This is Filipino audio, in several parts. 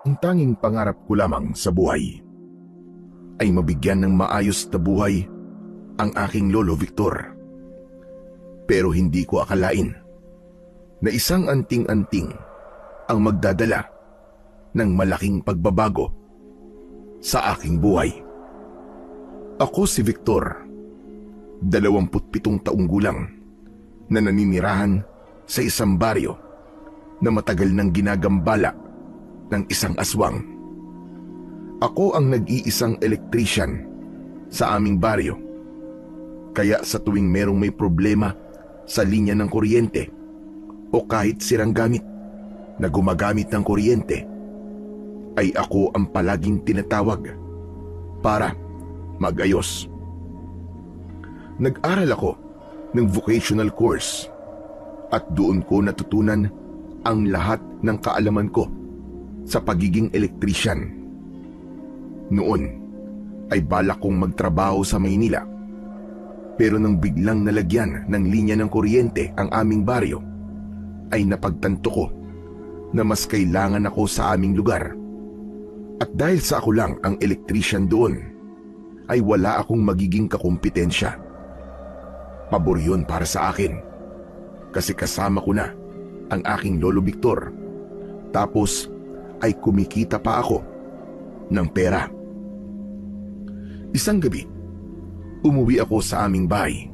Ang tanging pangarap ko lamang sa buhay ay mabigyan ng maayos na buhay ang aking lolo Victor. Pero hindi ko akalain na isang anting-anting ang magdadala ng malaking pagbabago sa aking buhay. Ako si Victor, 27 taong gulang na naninirahan sa isang baryo na matagal nang ginagambala ng isang aswang. Ako ang nag-iisang electrician sa aming baryo. Kaya sa tuwing merong may problema sa linya ng kuryente o kahit sirang gamit na gumagamit ng kuryente, ay ako ang palaging tinatawag para mag-ayos. Nag-aral ako ng vocational course at doon ko natutunan ang lahat ng kaalaman ko sa pagiging electrician. Noon ay balak kong magtrabaho sa Maynila, pero nang biglang nalagyan ng linya ng kuryente ang aming baryo, ay napagtanto ko na mas kailangan ako sa aming lugar. At dahil sa ako lang ang electrician doon, ay wala akong magiging kakumpetensya. Pabor yun para sa akin, kasi kasama ko na ang aking lolo Victor. Tapos ay kumikita pa ako ng pera. Isang gabi, umuwi ako sa aming bahay.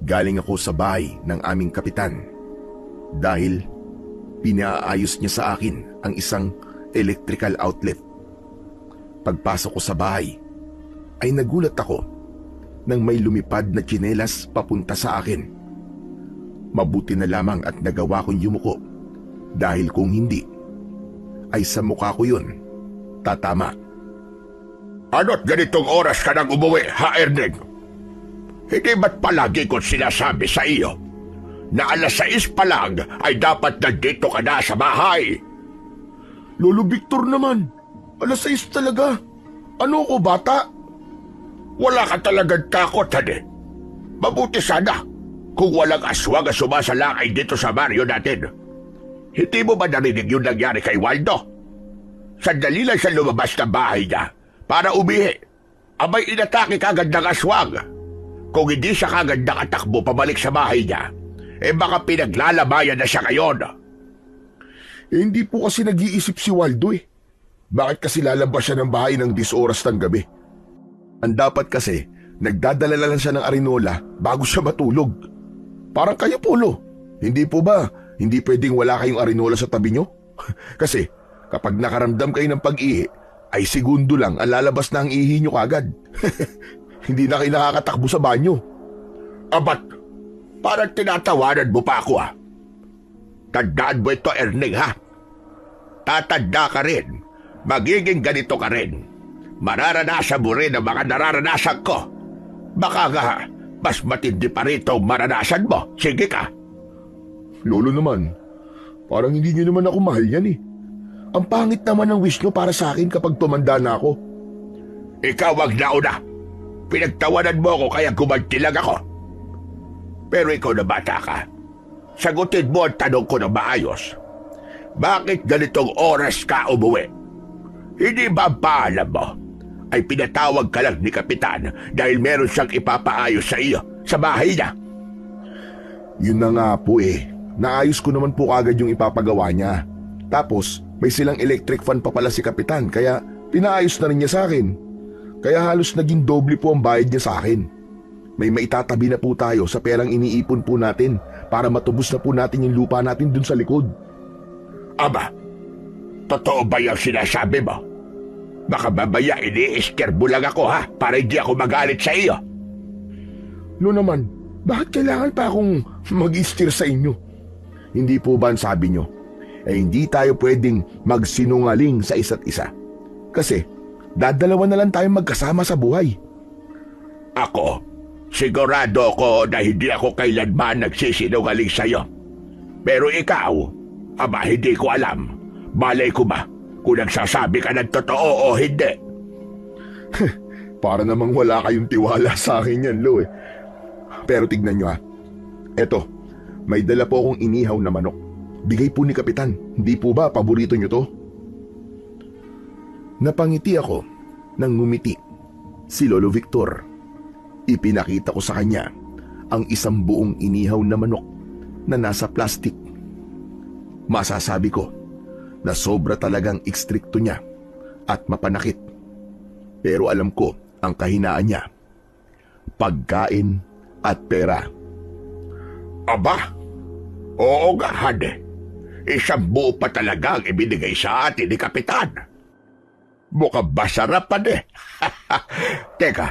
Galing ako sa bahay ng aming kapitan dahil pinaayos niya sa akin ang isang electrical outlet. Pagpasok ko sa bahay, ay nagulat ako nang may lumipad na tsinelas papunta sa akin. Mabuti na lamang at nagawa kong yumuko dahil kung hindi, ay sa mukha ko yun tatama. Ano't ganitong oras ka nang umuwi, ha, Erneng? Hindi ba't palagi ko sinasabi sa iyo na 6:00 pa lang ay dapat nandito ka na sa bahay? Lolo Victor naman, 6:00 talaga. Ano ko, bata? Wala ka talagang takot, hadi. Mabuti sana kung walang aswang na sumasalakay dito sa baryo natin. Hindi mo ba narinig yung nangyari kay Waldo? Sandali lang siya lumabas ng bahay niya para umihi. Abay inatake kagad ng aswang. Kung hindi siya kagad nakatakbo pabalik sa bahay niya, baka pinaglalabayan na siya ngayon. Hindi po kasi nag-iisip si Waldo eh. Bakit kasi lalabas siya ng bahay ng 10 oras ng gabi? Ang dapat kasi, nagdadala lang siya ng arinola bago siya matulog. Parang kayo po, lo. Hindi po ba, hindi pwedeng wala kayong arinola sa tabi nyo? Kasi, kapag nakaramdam kayo ng pag-ihi, ay segundo lang ang lalabas na ang ihi nyo kagad. Hindi na kayo nakakatakbo sa banyo. Abat, parang tinatawanan mo pa ako, ah. Tandaan mo ito, Erneng, ha? Tatanda ka rin. Magiging ganito ka rin. Mararanasan mo rin ang mga nararanasan ko. Baka nga, mas matindi pa rito ang maranasan mo. Sige ka. Lolo naman, parang hindi nyo naman ako mahal yan eh. Ang pangit naman ng wish nyo para sa akin kapag tumanda na ako. Ikaw ang nauna. Pinagtawanan mo ako kaya gumanti lang ako. Pero ikaw na bata ka. Sagutin mo ang tanong ko ng maayos. Bakit ganitong oras ka umuwi? Hindi ba paalam mo ay pinatawag ka lang ni Kapitan dahil meron siyang ipapaayos sa iyo sa bahay niya? Yun na nga po eh. Naayos ko naman po agad yung ipapagawa niya. Tapos may silang electric fan pa pala si Kapitan kaya pinaayos na rin niya sa akin. Kaya halos naging doble po ang bayad niya sa akin. May maitatabi na po tayo sa perang iniipon po natin para matubos na po natin yung lupa natin dun sa likod. Aba, totoo ba yung sinasabi mo? Baka babaya ini-isker mo lang ako, ha? Para hindi ako magalit sa iyo. No naman, bakit kailangan pa akong mag-steer sa inyo? Hindi po ba ang sabi nyo? Hindi tayo pwedeng magsinungaling sa isa't isa. Kasi, dadalawa na lang tayo magkasama sa buhay. Ako, sigurado ko na hindi ako kailanman nagsisinungaling sa iyo. Pero ikaw, aba hindi ko alam. Malay ko ba kung nagsasabi ka ng totoo o hindi? Para namang wala kayong tiwala sa akin yan, Lo eh. Pero tignan nyo ha. Eto, may dala po akong inihaw na manok. Bigay po ni Kapitan. Hindi po ba paborito nyo to? Napangiti ako nang ngumiti si Lolo Victor. Ipinakita ko sa kanya ang isang buong inihaw na manok na nasa plastik. Masasabi ko na sobra talagang ekstrikto niya at mapanakit. Pero alam ko ang kahinaan niya. Pagkain at pera. Aba, oo nga, Hade. Isang buo pa talaga ang ibinigay sa atin ni Kapitan. Mukhang masarap pa de. Teka,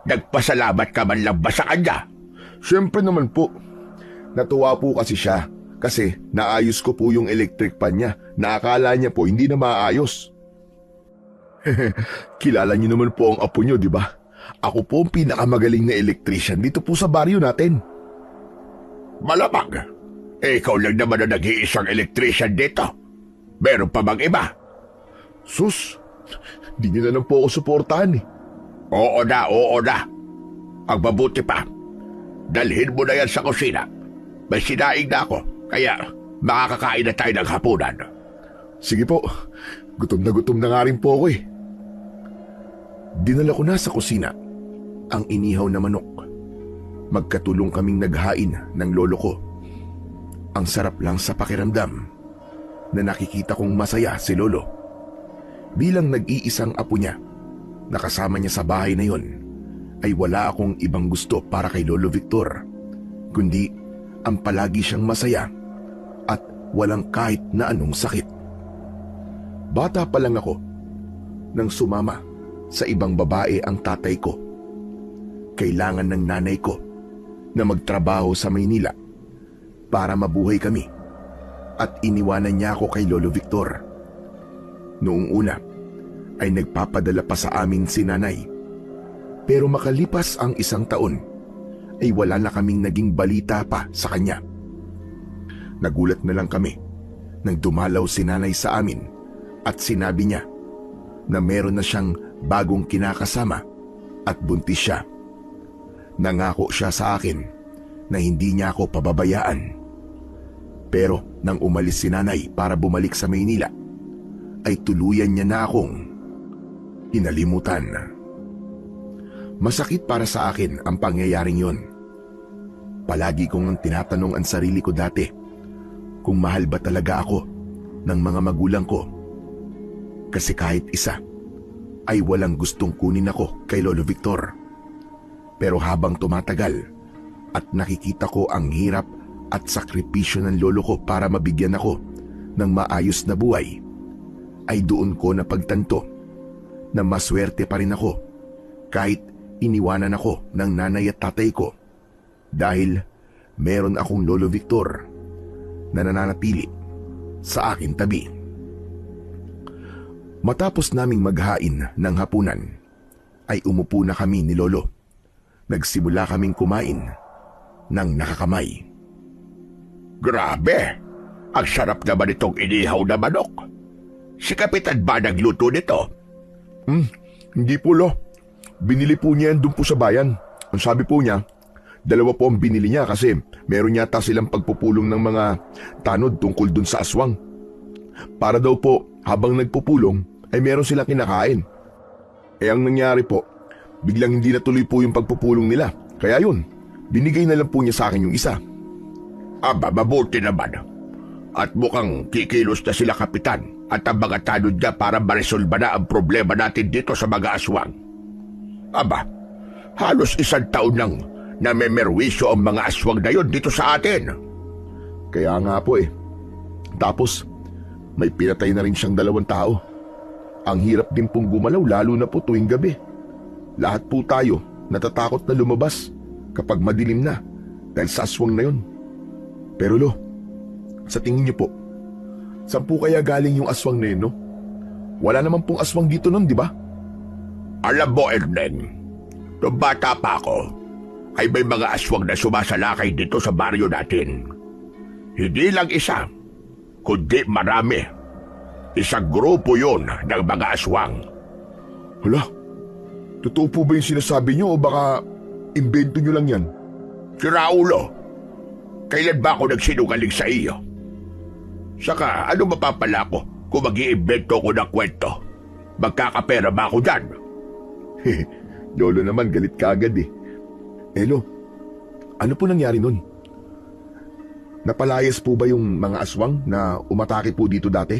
nagpasalamat ka man lang ba sa kanya? Siyempre naman po. Natuwa po kasi siya kasi naayos ko po yung electric pan niya na akala niya po hindi na maayos. Kilala niyo naman po ang apo niyo, di ba? Ako po ang pinakamagaling na electrician dito po sa baryo natin. Malamang. Ikaw lang naman na nag-iisang electrician dito. Meron pa bang iba? Sus, di niyo na lang po ako suportahan eh. Oo na, oo na. Ang mabuti pa, dalhin mo na yan sa kusina. May sinaing na ako, kaya makakakain na tayo ng hapunan. Sige po, gutom na nga rin po ako eh. Dinala ko na sa kusina ang inihaw na manok. Magkatulong kaming naghain ng lolo ko. Ang sarap lang sa pakiramdam na nakikita kong masaya si lolo. Bilang nag-iisang apo niya na kasama niya sa bahay na yon, ay wala akong ibang gusto para kay Lolo Victor, kundi ang palagi siyang masaya at walang kahit na anong sakit. Bata pa lang ako nang sumama sa ibang babae ang tatay ko. Kailangan ng nanay ko na magtrabaho sa Maynila para mabuhay kami at iniwanan niya ako kay Lolo Victor. Noong una ay nagpapadala pa sa amin si nanay. Pero makalipas ang 1 taon ay wala na kaming naging balita pa sa kanya. Nagulat na lang kami nang dumalaw si nanay sa amin at sinabi niya na meron na siyang bagong kinakasama at buntis siya. Nangako siya sa akin na hindi niya ako pababayaan. Pero nang umalis si nanay para bumalik sa Maynila, ay tuluyan niya na akong hinalimutan. Masakit para sa akin ang pangyayaring yon. Palagi kong tinatanong ang sarili ko dati kung mahal ba talaga ako ng mga magulang ko. Kasi kahit isa ay walang gustong kunin ako kay Lolo Victor. Pero habang tumatagal at nakikita ko ang hirap at sakripisyo ng lolo ko para mabigyan ako ng maayos na buhay, ay doon ko napagtanto na maswerte pa rin ako kahit iniwanan ako ng nanay at tatay ko dahil meron akong Lolo Victor na nananatili sa aking tabi. Matapos naming maghain ng hapunan, ay umupo na kami ni Lolo. Nagsimula kaming kumain ng nakakamay. Grabe! Ang sarap naman itong inihaw na manok. Si Kapitan ba nagluto nito? Hindi po, Lo. Binili po niya yan doon po sa bayan. Ang sabi po niya, 2 po ang binili niya kasi meron yata silang pagpupulong ng mga tanod tungkol dun sa aswang. Para daw po, habang nagpupulong, ay meron silang kinakain. Ang nangyari po, biglang hindi natuloy po yung pagpupulong nila. Kaya yun, binigay na lang po niya sa akin yung isa. Aba, mabuti naman. At mukhang kikilos na sila, Kapitan, at ang mga tanod niya para maresolba na ang problema natin dito sa mga aswang. Aba, halos 1 taon nang namemerwisyo ang mga aswang na yun dito sa atin. Kaya nga po eh. Tapos, may pinatay na rin siyang 2 tao. Ang hirap din pong gumalaw lalo na po tuwing gabi. Lahat po tayo natatakot na lumabas kapag madilim na dahil sa aswang na yun. Pero Lo, sa tingin niyo po, saan po kaya galing yung aswang na yun, no? Wala naman pong aswang dito nun, di ba? Alam mo, Erneng, nung bata pa ako, ay may mga aswang na sumasalakay dito sa baryo natin. Hindi lang isa, kundi marami. Isang grupo yun ng mga aswang. Hala, totoo po ba yung sinasabi niyo o baka imbento niyo lang yan? Si Raulo, kailan ba ako nagsinungaling sa iyo? Saka ano mapapala ko kung mag-iimbento ko ng kwento? Magkakapera ba ako dyan? Lolo naman, galit ka agad eh. Elo, ano po nangyari nun? Napalayas po ba yung mga aswang na umatake po dito dati?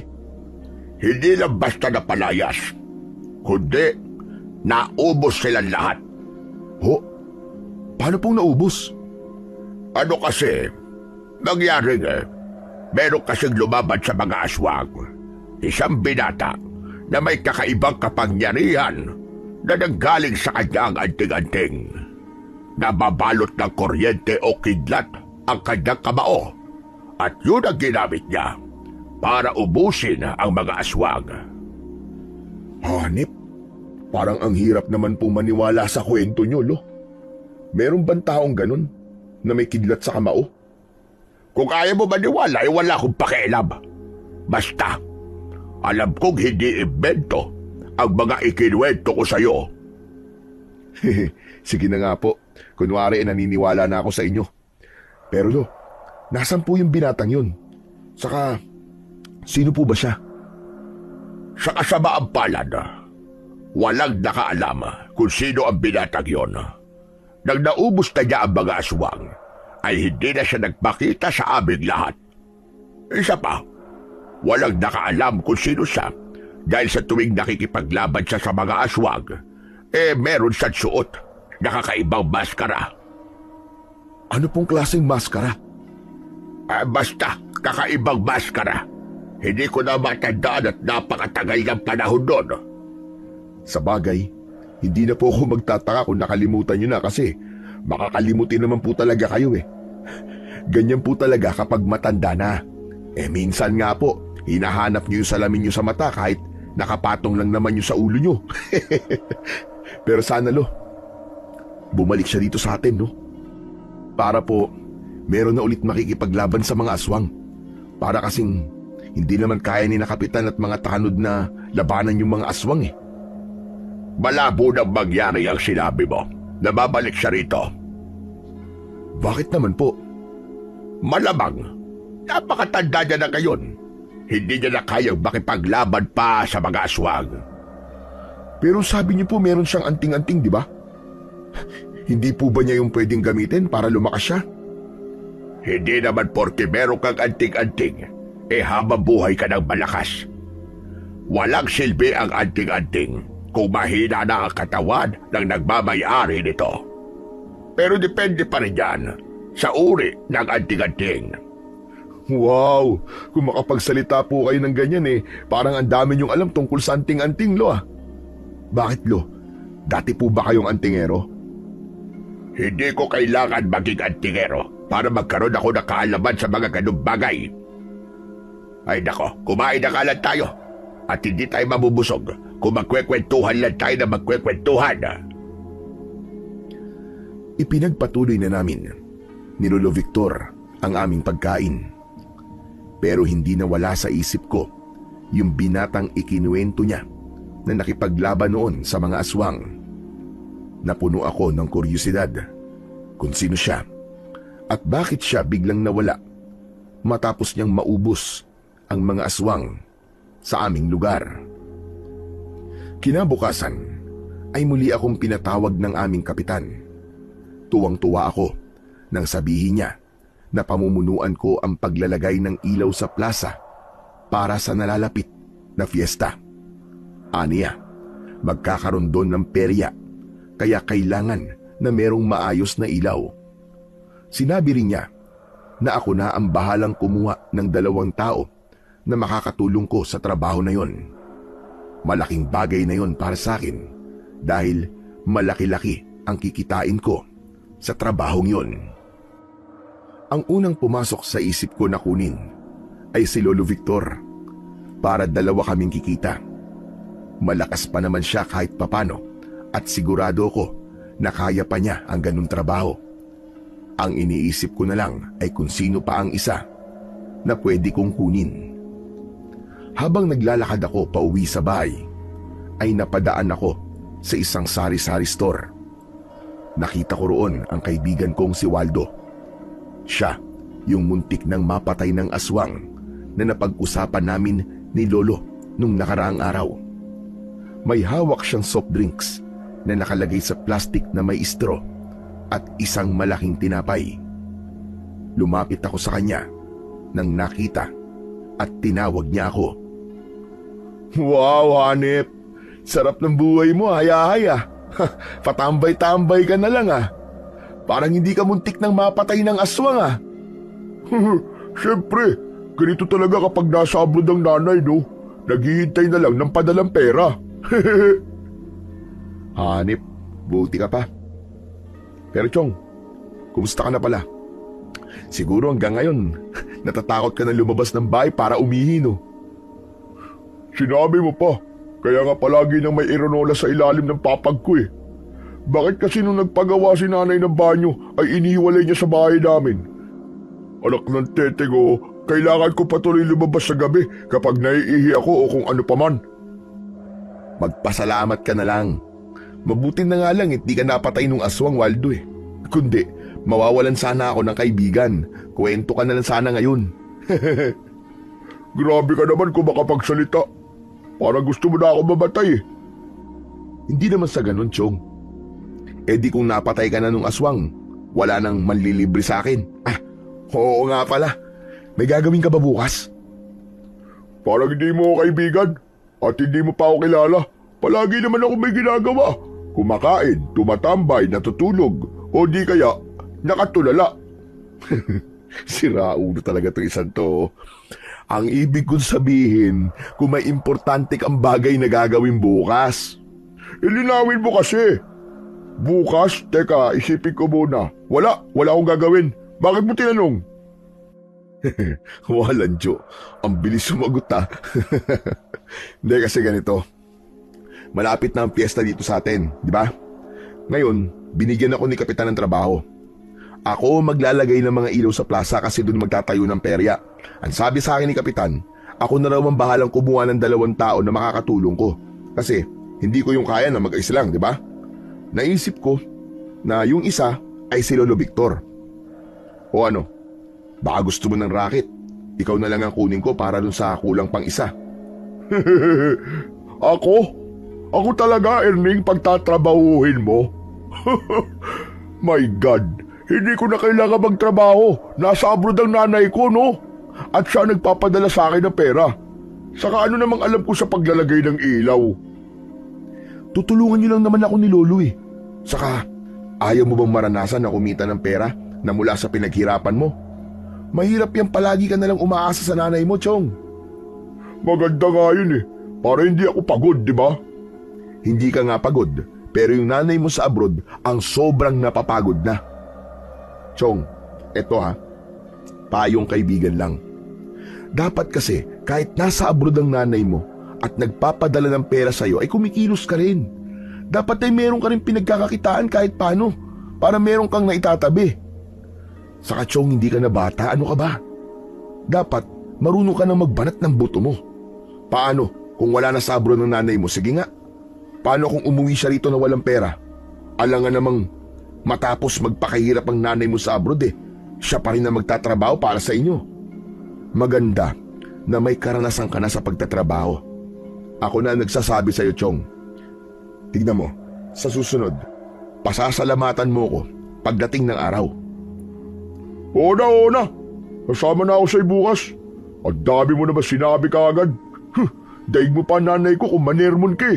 Hindi lang basta napalayas, kundi naubos silang lahat. Ho? Paano pong naubos? Ano kasi, nangyari meron kasing lumaban sa mga aswang. Isang binata na may kakaibang kapangyarihan na nanggaling sa kanyang anting-anting. Nababalot ng kuryente o kidlat ang kanyang kamao at yun ang ginamit niya para ubusin ang mga aswang. Hanip, parang ang hirap naman po maniwala sa kwento nyo, lo. Meron bang taong ganun na may kidlat sa kamao? Kung ayaw mo maniwala, ay wala akong pakialam. Basta, alam kong hindi imbento ang mga ikinuwento ko sa'yo. Sige na nga po. Kunwari naniniwala na ako sa inyo. Pero lo, nasan po yung binatang yun? Saka, sino po ba siya? Sa kasamaang palad, walang nakaalam kung sino ang binatang yon. Nang naubos na niya ang mga aswang, ay hindi na siya nagpakita sa aming lahat. Isa pa, walang nakaalam kung sino siya dahil sa tuwing nakikipaglaban siya sa mga aswang, meron siyang suot na kakaibang maskara. Ano pong klaseng maskara? Basta, kakaibang maskara. Hindi ko na matandaan at napakatagal ng panahon doon. Sa bagay, hindi na po ako magtataka kung nakalimutan nyo na kasi makakalimutin naman po talaga kayo eh. Ganyan po talaga kapag matanda na. Minsan nga po, hinahanap nyo yung salamin nyo sa mata kahit nakapatong lang naman nyo sa ulo nyo. Pero sana lo, bumalik siya dito sa atin, no? Para po, meron na ulit makikipaglaban sa mga aswang. Para kasing hindi naman kaya ni na kapitan at mga tanod na labanan yung mga aswang eh. Malabo nang mangyari ang sinabi mo. Nababalik siya rito. Bakit naman po? Malamang, napakatanda niya na ngayon. Hindi niya na kayang makipaglaban pa sa mga aswang. Pero sabi niyo po meron siyang anting-anting, di ba? Hindi po ba niya yung pwedeng gamitin para lumakas siya? Hindi naman porke meron kang anting-anting, habang buhay ka ng malakas. Walang silbi ang anting-anting kung mahina na ang katawan ng nagmamayari nito. Pero depende pa rin yan sa uri ng anting-anting. Wow! Kung makapagsalita po kayo ng ganyan parang ang dami niyong alam tungkol sa anting-anting, lo ah. Bakit, lo? Dati po ba kayong antingero? Hindi ko kailangan maging antingero para magkaroon ako ng kaalaman sa mga ganung bagay. Ay nako, kumain na ka lang tayo at hindi tayo mabubusog kung magkwekwentuhan lang tayo na magkwekwentuhan. Ipinagpatuloy na namin ni Lolo Victor ang aming pagkain. Pero hindi nawala sa isip ko yung binatang ikinuwento niya na nakipaglaban noon sa mga aswang. Napuno ako ng kuryosidad kung sino siya at bakit siya biglang nawala matapos niyang maubos ang mga aswang sa aming lugar. Kinabukasan ay muli akong pinatawag ng aming kapitan. Tuwang-tuwa ako nang sabihin niya na pamumunuan ko ang paglalagay ng ilaw sa plaza para sa nalalapit na fiesta. Aniya, magkakaroon doon ng perya kaya kailangan na merong maayos na ilaw. Sinabi rin niya na ako na ang bahalang kumuha ng 2 tao na makakatulong ko sa trabaho na yon. Malaking bagay na yon para sa akin dahil malaki-laki ang kikitain ko sa trabahong yon. Ang unang pumasok sa isip ko na kunin ay si Lolo Victor para 2 kaming kikita. Malakas pa naman siya kahit papano at sigurado ko na kaya pa niya ang ganung trabaho. Ang iniisip ko na lang ay kung sino pa ang isa na pwede kong kunin. Habang naglalakad ako pauwi sa bahay, ay napadaan ako sa isang sari-sari store. Nakita ko roon ang kaibigan kong si Waldo. Siya yung muntik ng mapatay ng aswang na napag-usapan namin ni Lolo nung nakaraang araw. May hawak siyang soft drinks na nakalagay sa plastic na may straw at isang malaking tinapay. Lumapit ako sa kanya nang nakita at tinawag niya ako. Wow, Hanep! Sarap ng buhay mo, haya-haya. Patambay-tambay ka na lang Parang hindi ka muntik nang mapatay ng aswang Siyempre, ganito talaga kapag nasa abroad ang nanay, no? Naghihintay na lang ng padalang pera. Hanep, buti ka pa. Pero Chong, kumusta ka na pala? Siguro hanggang ngayon, natatakot ka na lumabas ng bahay para umihi, no? Sinabi mo pa, kaya nga palagi nang may ironola sa ilalim ng papag ko Bakit kasi nung nagpagawa si nanay ng banyo ay inihiwalay niya sa bahay namin? Anak ng tete ko, kailangan ko patuloy lumabas sa gabi kapag naiihi ako o kung ano paman. Magpasalamat ka na lang. Mabuti na nga lang hindi ka napatay nung aswang, Waldo Kundi, mawawalan sana ako ng kaibigan. Kwento ka na lang sana ngayon. Grabe ka naman kung makapagsalita. Parang gusto mo na ako mamatay Hindi naman sa ganun, Chong. Di kung napatay ka na nung aswang, wala nang manlilibre sa akin. Oo nga pala. May gagawin ka ba bukas? Parang hindi mo ako kaibigan at hindi mo pa ako kilala. Palagi naman ako may ginagawa. Kumakain, tumatambay, natutulog, o di kaya nakatulala. Siraulo talaga itong isang to. Ang ibig kong sabihin, kung may importante kang bagay na gagawin bukas. Ilinawin mo kasi. Bukas? Teka, isipin ko muna. Wala akong gagawin. Bakit mo tinanong? Walang Jo. Ang bilis sumagot Hindi kasi ganito. Malapit na ang piyesta dito sa atin, di ba? Ngayon, binigyan ako ni Kapitan ng trabaho. Ako maglalagay ng mga ilaw sa plaza kasi doon magtatayo ng perya. Ang sabi sa akin ni Kapitan, ako na raw ang bahalang kumuha ng 2 tao na makakatulong ko. Kasi hindi ko yung kaya na mag-isa lang, di ba? Naisip ko na yung isa ay si Lolo Victor. O ano, baka gusto mo ng racket. Ikaw na lang ang kunin ko para dun sa kulang pang isa. Ako? Ako talaga, Erning, pagtatrabahuhin mo? My God, hindi ko na kailangan magtrabaho. Nasa abroad ang nanay ko, no? At siya nagpapadala sa akin ng pera. Saka ano namang alam ko sa paglalagay ng ilaw? Tutulungan niyo lang naman ako ni Lolo Saka, ayaw mo bang maranasan na kumita ng pera na mula sa pinaghirapan mo? Mahirap yan palagi ka nalang umaasa sa nanay mo, Chong. Maganda nga yun para hindi ako pagod, di ba? Hindi ka nga pagod, pero yung nanay mo sa abroad ang sobrang napapagod na. Chong, eto payong kaibigan lang. Dapat kasi kahit nasa abroad ang nanay mo at nagpapadala ng pera sa'yo ay kumikilos ka rin. Dapat ay meron ka rin pinagkakakitaan kahit paano para meron kang naitatabi. Saka Chong, hindi ka na bata, ano ka ba? Dapat marunong ka na magbanat ng buto mo. Paano kung wala na sa abroad ng nanay mo? Sige nga. Paano kung umuwi siya rito na walang pera? Alangan namang matapos magpakahirap ang nanay mo sa abroad siya pa rin na magtatrabaho para sa inyo. Maganda na may karanasan ka na sa pagtatrabaho. Ako na nagsasabi sa iyo, Chong. Tignan mo, sa susunod, pasasalamatan mo ko pagdating ng araw. Oo na. Kasama na ako sa'yo bukas. Ang dami mo naman sinabi ka agad. Daig mo pa nanay ko kung manermon ka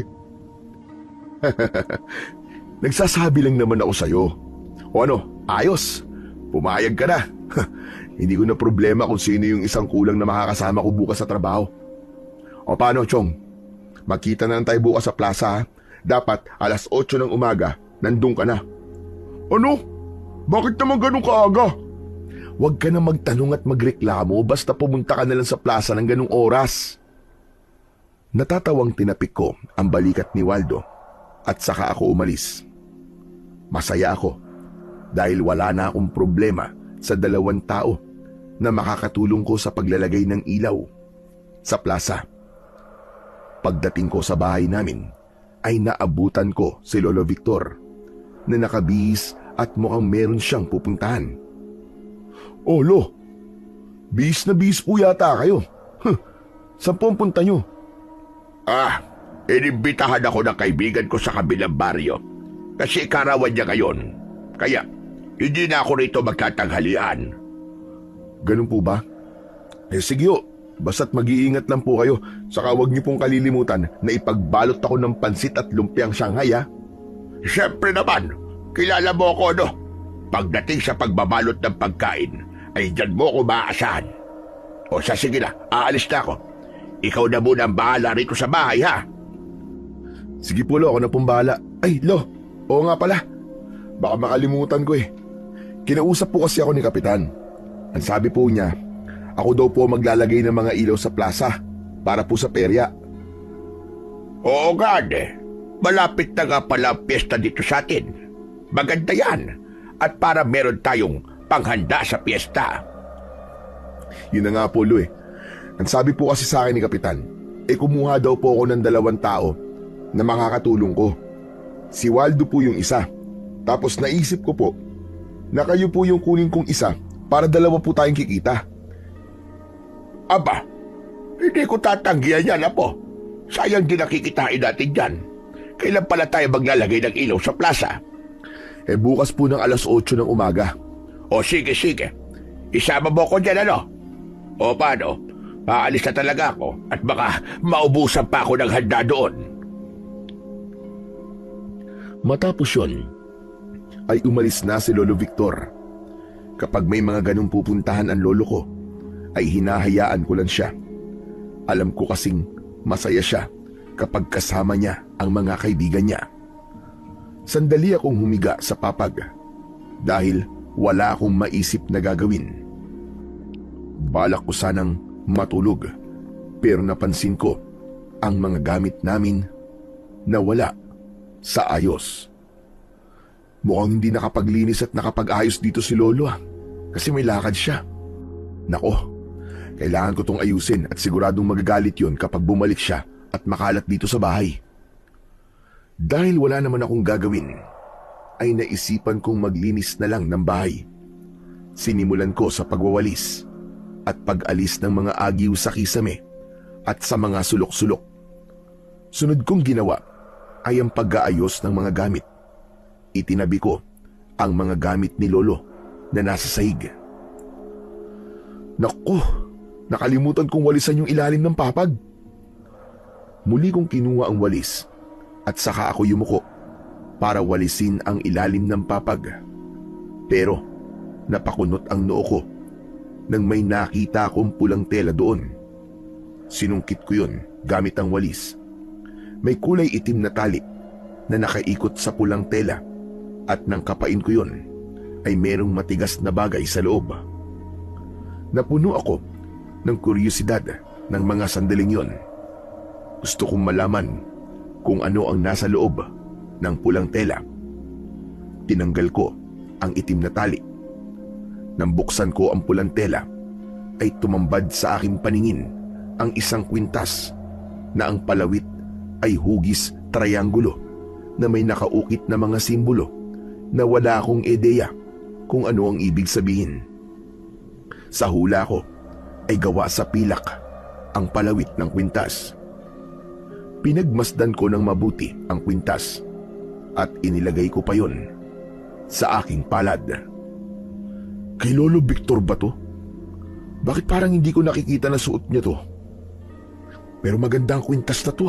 Nagsasabi lang naman ako sa'yo. O ano, ayos. Pumayag ka na. Hindi ko na problema kung sino yung isang kulang na makakasama ko bukas sa trabaho. O paano, Chong? Magkita na lang tayo bukas sa plaza. Dapat 8:00 ng umaga, nandun ka na. Ano? Bakit naman ganun kaaga? Huwag ka na magtanong at magreklamo basta pumunta ka na lang sa plaza ng ganung oras. Natatawang tinapik ko ang balikat ni Waldo at saka ako umalis. Masaya ako dahil wala na akong problema sa 2 tao na makakatulong ko sa paglalagay ng ilaw sa plaza. Pagdating ko sa bahay namin ay naabutan ko si Lolo Victor na nakabihis at mukhang meron siyang pupuntahan. Oh, Lo, bihis na bihis po yata kayo. Saan po ang punta nyo? Inimbitahan ako ng kaibigan ko sa kabilang baryo kasi ikarawan niya ngayon. Kaya, hindi na ako rito magtatanghalian. Ganun po ba? Sige ho, basta't mag-iingat lang po kayo. Saka huwag niyo pong kalilimutan na ipagbalot ako ng pansit at lumpiang Shanghai ha. Siyempre naman, kilala mo ako, no? Pagdating sa pagbabalot ng pagkain, ay dyan mo ako maaasahan. O sige na, aalis na ako. Ikaw na muna ang bahala rito sa bahay, ha? Sige po lo, ako na pong bahala. Ay lo, oo nga pala. Baka makalimutan ko eh. Kinausap po kasi ako ni Kapitan. Ang sabi po niya, ako daw po maglalagay ng mga ilaw sa plaza para po sa perya. Oo nga, malapit na nga pala ang piyesta dito sa atin. Maganda yan. At para meron tayong panghanda sa piyesta. Yun na nga po lo eh. Ang sabi po kasi sa akin ni Kapitan, kumuha daw po ako ng 2 tao na makakatulong ko. Si Waldo po yung isa. Tapos naisip ko po na kayo po yung kunin kong isa para 2 po tayong kikita. Aba, hindi ko tatanggihan yan, apo. Sayang din nakikitain natin dyan. Kailan pala tayo maglalagay ng ilaw sa plaza? Bukas po ng 8:00 ng umaga. O sige. Isama mo ko dyan, ano? O paano? Aalis na talaga ako at baka maubusan pa ako ng handa doon. Matapos yun, ay umalis na si Lolo Victor. Kapag may mga ganong pupuntahan ang lolo ko, ay hinahayaan ko lang siya. Alam ko kasing masaya siya kapag kasama niya ang mga kaibigan niya. Sandali akong humiga sa papag dahil wala akong maisip na gagawin. Balak ko sanang matulog pero napansin ko ang mga gamit namin na wala sa ayos. Mukhang hindi nakapaglinis at nakapag-ayos dito si Lolo kasi may lakad siya. Nako, kailangan ko tong ayusin at siguradong magagalit yon kapag bumalik siya at makalat dito sa bahay. Dahil wala naman akong gagawin, ay naisipan kong maglinis na lang ng bahay. Sinimulan ko sa pagwawalis at pag-alis ng mga agiw sa kisame at sa mga sulok-sulok. Sunod kong ginawa ay ang pag-aayos ng mga gamit. Itinabi ko ang mga gamit ni Lolo na nasa sahig. Naku, nakalimutan kong walisan yung ilalim ng papag. Muli kong kinuha ang walis at saka ako yumuko para walisin ang ilalim ng papag. Pero napakunot ang noo ko nang may nakita akong pulang tela doon. Sinungkit ko yun gamit ang walis. May kulay itim na tali na nakaikot sa pulang tela at nang kapain ko yun ay merong matigas na bagay sa loob. Napuno ako ng kuryosidad ng mga sandaling yon. Gusto kong malaman kung ano ang nasa loob ng pulang tela. Tinanggal ko ang itim na tali. Nang buksan ko ang pulang tela, ay tumambad sa aking paningin ang isang kwintas na ang palawit ay hugis triangulo na may nakaukit na mga simbolo na wala akong ideya kung ano ang ibig sabihin. Sa hula ko ay gawa sa pilak ang palawit ng kwintas. Pinagmasdan ko ng mabuti ang kwintas at inilagay ko pa yon sa aking palad. Kay Lolo Victor ba to? Bakit parang hindi ko nakikita na suot niya to? Pero maganda ang kwintas na to .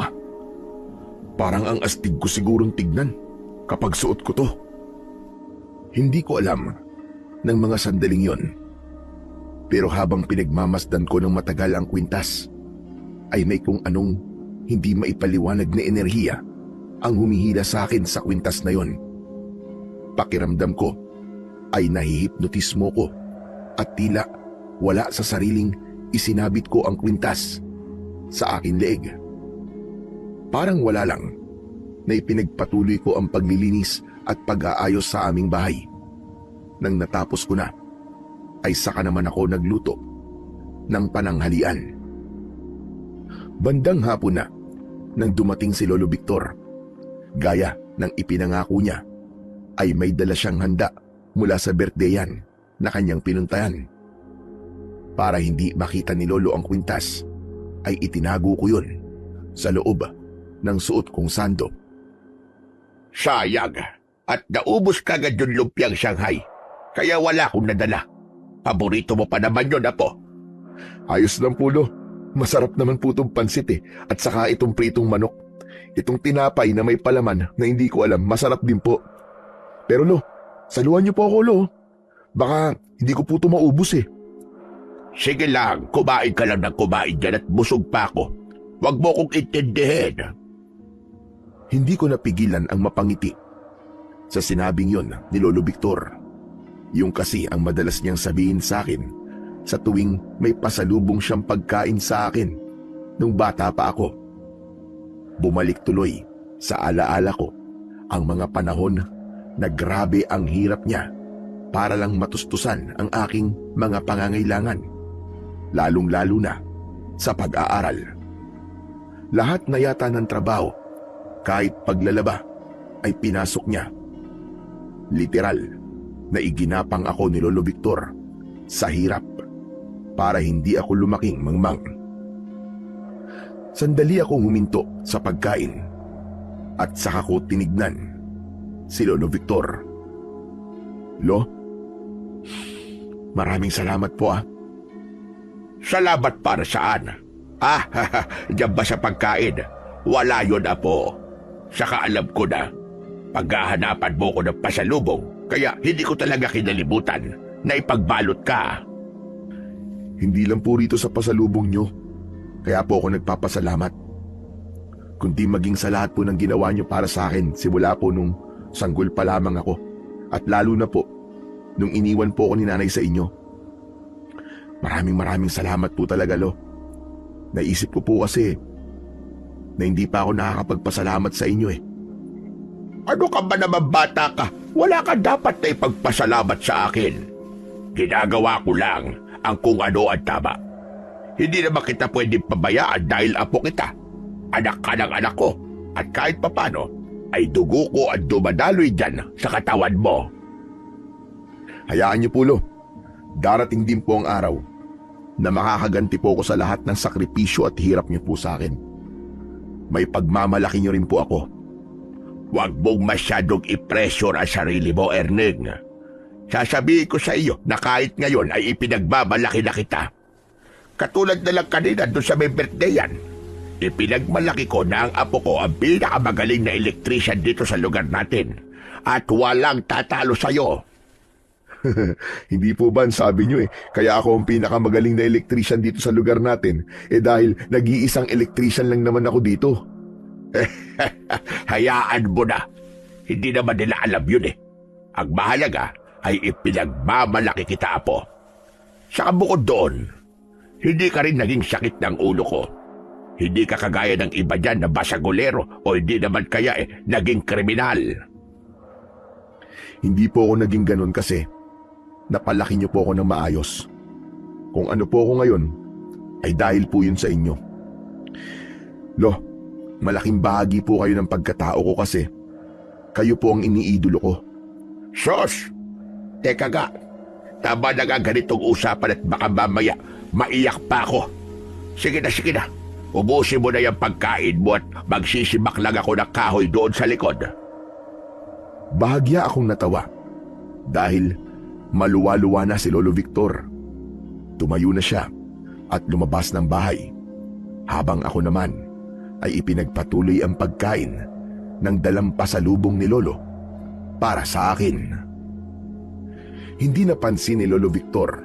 Parang ang astig ko sigurong tignan kapag suot ko to. Hindi ko alam ng mga sandaling yon. Pero habang pinagmamasdan ko ng matagal ang kwintas, ay may kung anong hindi maipaliwanag na enerhiya ang humihila sa akin sa kwintas na yon. Pakiramdam ko ay nahihipnotismo ko at tila wala sa sariling isinabit ko ang kwintas sa aking leeg. Parang wala lang na ipinagpatuloy ko ang paglilinis at pag-aayos sa aming bahay. Nang natapos ko na, ay saka naman ako nagluto ng pananghalian. Bandang hapon na nang dumating si Lolo Victor. Gaya ng ipinangako niya, ay may dala siyang handa mula sa birthdayan na kanyang pinuntahan. Para hindi makita ni Lolo ang kwintas, ay itinago ko yun sa loob ng suot kong sando. Sayang, at naubos kagad yung lumpiang Shanghai. Kaya wala akong nadala. Paborito mo pa naman yun, Apo. Ayos lang po, Lo. Masarap naman po itong pansit at saka itong pritong manok. Itong tinapay na may palaman na hindi ko alam, masarap din po. Pero Lo, saluhan niyo po ako, Lo. Baka hindi ko po ito maubos Sige lang, kumain ka lang ng kumain dyan at busog pa ako. Huwag mo kong intindihin. Hindi ko napigilan ang mapangiti sa sinabing yon ni Lolo Victor. Yung kasi ang madalas niyang sabihin sa akin sa tuwing may pasalubong siyang pagkain sa akin nung bata pa ako. Bumalik tuloy sa alaala ko ang mga panahon na grabe ang hirap niya para lang matustusan ang aking mga pangangailangan, lalong-lalo na sa pag-aaral. Lahat na yata ng trabaho, kahit paglalaba, ay pinasok niya. Literal na iginapang ako ni Lolo Victor sa hirap para hindi ako lumaking mangmang. Sandali akong huminto sa pagkain at saka ko tinignan si Lolo Victor. Lo, maraming salamat po. Salamat para saan? Diyan ba sa pagkain? Wala yun, Apo. Saka alam ko na, paghahanapan mo ko ng pasalubong, kaya hindi ko talaga kinalimutan na ipagbalot ka. Hindi lang po rito sa pasalubong nyo, kaya po ako nagpapasalamat. Kundi maging sa lahat po ng ginawa nyo para sa akin simula po nung sanggol pa lamang ako, at lalo na po nung iniwan po ako ni Nanay sa inyo. Maraming salamat po talaga, Lo. Naisip ko po kasi na hindi pa ako nakakapagpasalamat sa inyo Ano ka ba naman, bata ka? Wala ka dapat na ipagpasalamat sa akin. Ginagawa ko lang ang kung ano ang tama. Hindi naman kita pwedeng pabayaan dahil apo kita. Anak ka ng anak ko. At kahit papano, ay dugo ko at dumadaloy dyan sa katawan mo. Hayaan niyo po, Lo. Darating din po ang araw na makakaganti po ako sa lahat ng sakripisyo at hirap niyo po sa akin. May pagmamalaki niyo rin po ako. Huwag mong masyadong i-pressure ang sarili mo, Erneng. Sasabihin ko sa iyo na kahit ngayon ay ipinagmamalaki na kita. Katulad na lang kanina doon sa may birthday yan. Ipinagmalaki ko na ang apo ko ang pinakamagaling na electrician dito sa lugar natin. At walang tatalo sa'yo. Hindi po ba sabi nyo kaya ako ang pinakamagaling na electrician dito sa lugar natin dahil nag-iisang electrician lang naman ako dito. Hayaan mo na. Hindi naman nila alam yun Ang mahalaga ay ipinagmamalaki kita, Apo. Saka bukod doon, hindi ka rin naging sakit ng ulo ko. Hindi ka kagaya ng iba dyan na basagolero o hindi naman kaya naging kriminal. Hindi po ako naging ganun kasi napalaki niyo po ako ng maayos. Kung ano po ako ngayon, ay dahil po yun sa inyo. Lo, malaking bahagi po kayo ng pagkatao ko kasi kayo po ang iniidolo ko. Sos! Teka ga, tama na nga ganitong usapan at baka mamaya maiyak pa ako. Sige na. Ubusin mo na yung pagkain mo at magsisibak lang ako ng kahoy doon sa likod. Bahagya akong natawa dahil maluwa-luwa na si Lolo Victor. Tumayo na siya at lumabas ng bahay habang ako naman ay ipinagpatuloy ang pagkain ng dalang pasalubong ni Lolo para sa akin. Hindi napansin ni Lolo Victor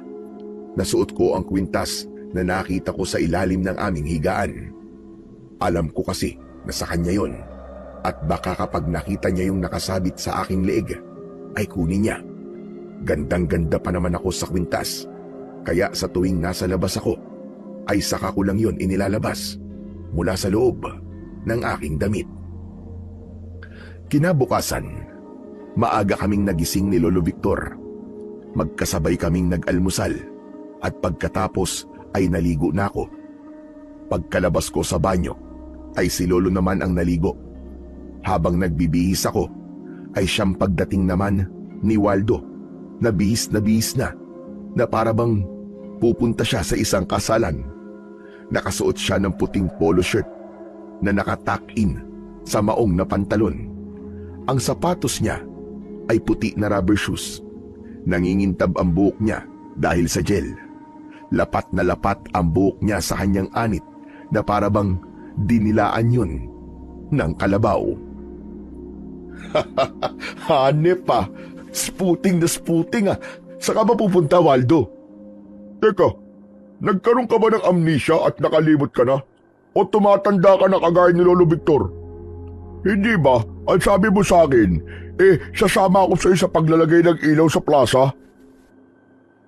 na suot ko ang kwintas na nakita ko sa ilalim ng aming higaan. Alam ko kasi na sa kanya yon at baka kapag nakita niya yung nakasabit sa aking leeg ay kunin niya. Gandang-ganda pa naman ako sa kwintas, kaya sa tuwing nasa labas ako ay saka ko lang yon inilalabas mula sa loob ng aking damit. Kinabukasan, maaga kaming nagising ni Lolo Victor. Magkasabay kaming nag-almusal at pagkatapos ay naligo na ako. Pagkalabas ko sa banyo ay si Lolo naman ang naligo. Habang nagbibihis ako ay siyang pagdating naman ni Waldo na bihis na para bang pupunta siya sa isang kasalan. Nakasuot siya ng puting polo shirt na nakatuck in sa maong na pantalon. Ang sapatos niya ay puti na rubber shoes. Nangingintab ang buhok niya dahil sa gel. Lapat na lapat ang buhok niya sa kanyang anit na parabang dinilaan yun ng kalabaw. Hanep pa, sputing na sputing ah. Saan ka ba pupunta, Waldo? Teka, nagkaroon ka ba ng amnesia at nakalimot ka na? O tumatanda ka na kagaya ni Lolo Victor? Hindi ba, ang sabi mo sa akin, sasama ako sa iyo sa paglalagay ng ilaw sa plaza?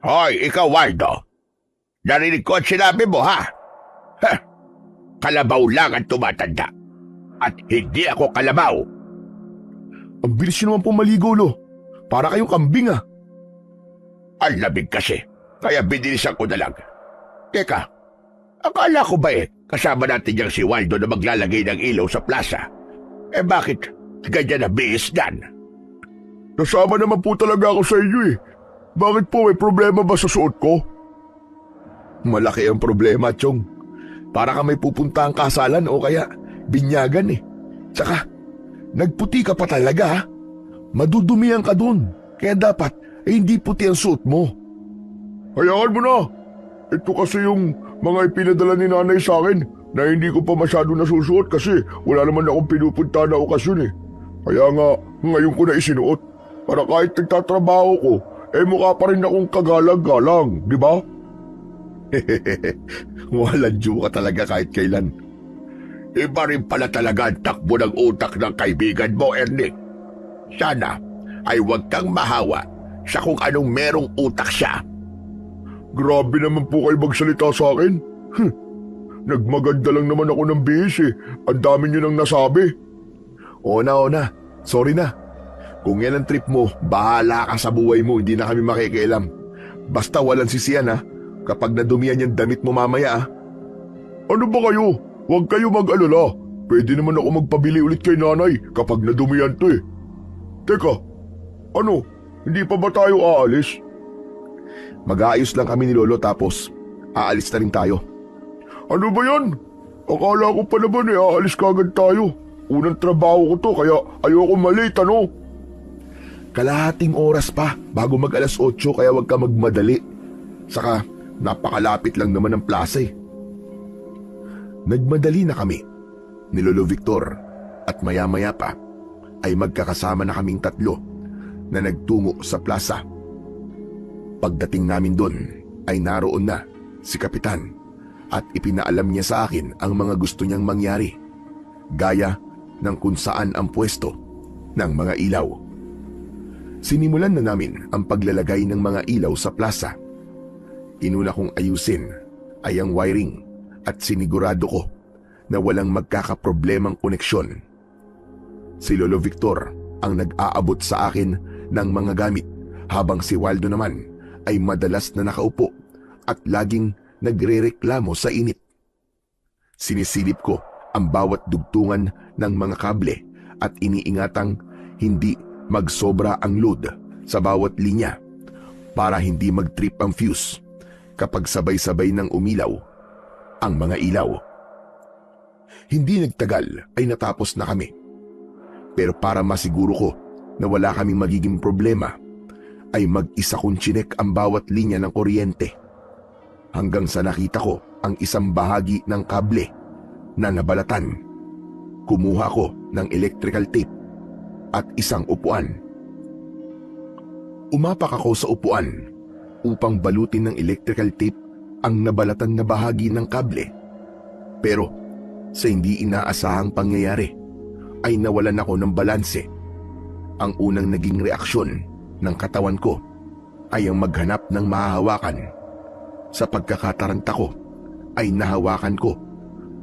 Hoy, ikaw, Waldo. Narinig ko ang sinabi mo, ha? Kalabaw lang ang tumatanda. At hindi ako kalabaw. Ang bilis nyo naman pumaligo, Lo. Para kayong kambing ah. Ang lamig kasi, kaya binilisan ko na lang. Teka, akala ko ba kasama natin yung si Waldo na maglalagay ng ilaw sa plaza? Bakit ganyan na bihis dan? Nasama naman po talaga ako sa inyo eh. Bakit po, may problema ba sa suot ko? Malaki ang problema, Chong. Para ka may pupunta ang kasalan o kaya binyagan eh. Tsaka, nagputi ka pa talaga ha. Madudumihan ka dun. Kaya dapat hindi puti ang suot mo. Hayaan mo na. Ito kasi yung mga ipinadala ni nanay sa akin na hindi ko pa masyado nasusuot kasi wala naman akong pinupunta na okasyon eh. Kaya nga, ngayon ko na isinuot. Para kahit nagtatrabaho ko, mukha pa rin akong kagalang-galang, di ba? Walang ka talaga kahit kailan. Iba rin pala talaga ang takbo ng utak ng kaibigan mo, Ernie. Sana ay huwag kang mahawa sa kung anong merong utak siya. Grabe naman po kayo magsalita sa akin. Nagmaganda lang naman ako ng bihis eh. Ang dami nyo nang nasabi. O na. Sorry na. Kung yan ang trip mo, bahala ka sa buhay mo. Hindi na kami makikialam. Basta walang sisiyan ha. Kapag nadumihan yung damit mo mamaya ha. Ano ba kayo? Huwag kayo mag-alala. Pwede naman ako magpabili ulit kay nanay kapag nadumihan to eh. Teka, ano? Hindi pa ba tayo aalis? Mag-aayos lang kami ni Lolo tapos aalis na rin tayo. Ano ba yan? Akala ko pa naman aalis kagad tayo. Unang trabaho ko to kaya ayoko malate ano? Kalahating oras pa bago mag alas 8 kaya wag ka magmadali. Saka napakalapit lang naman ng plaza eh. Nagmadali na kami ni Lolo Victor at maya-maya pa ay magkakasama na kaming tatlo na nagtungo sa plaza. Pagdating namin doon ay naroon na si Kapitan at ipinaalam niya sa akin ang mga gusto niyang mangyari, gaya ng kung saan ang pwesto ng mga ilaw. Sinimulan na namin ang paglalagay ng mga ilaw sa plaza. Inuna kong ayusin ay ang wiring at sinigurado ko na walang magkakaproblemang koneksyon. Si Lolo Victor ang nag-aabot sa akin ng mga gamit habang si Waldo naman ay madalas na nakaupo at laging nagrereklamo sa init. Sinisilip ko ang bawat dugtungan ng mga kable at iniingatang hindi magsobra ang load sa bawat linya para hindi mag-trip ang fuse kapag sabay-sabay nang umilaw ang mga ilaw. Hindi nagtagal ay natapos na kami. Pero para masiguro ko na wala kaming magiging problema, ay mag-isa kong chinek ang bawat linya ng kuryente hanggang sa nakita ko ang isang bahagi ng kable na nabalatan. Kumuha ko ng electrical tape at isang upuan. Umapak ako sa upuan upang balutin ng electrical tape ang nabalatan na bahagi ng kable. Pero sa hindi inaasahang pangyayari ay nawalan ako ng balanse. Ang unang naging reaksyon ng katawan ko ay ang maghanap ng mahahawakan. Sa pagkakataranta ko ay nahawakan ko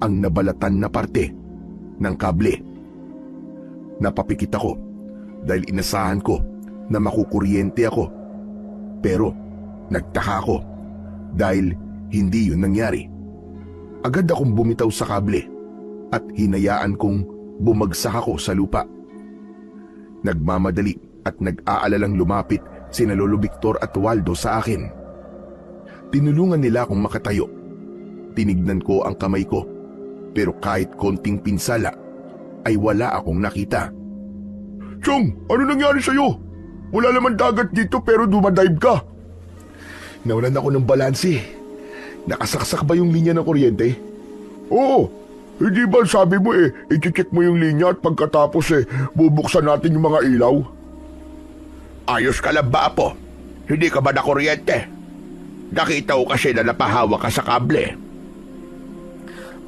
ang nabalatan na parte ng kable. Napapikit ako dahil inasahan ko na makukuryente ako. Pero nagtaka ako dahil hindi yun nangyari. Agad akong bumitaw sa kable at hinayaan kong bumagsak ako sa lupa. Nagmamadali at nag-aalalang lumapit sina Lolo Victor at Waldo sa akin. Tinulungan nila akong makatayo. Tinignan ko ang kamay ko, pero kahit konting pinsala, ay wala akong nakita. Chong, ano nangyari sa'yo? Wala naman dagat dito pero dumadive ka. Nawalan ako ng balanse. Nakasaksak ba yung linya ng kuryente? Oo, hindi ba sabi mo i-check mo yung linya at pagkatapos bubuksan natin yung mga ilaw? Ayos ka lang ba, Apo? Hindi ka ba na kuryente? Nakita ko kasi na napahawak ka sa kable.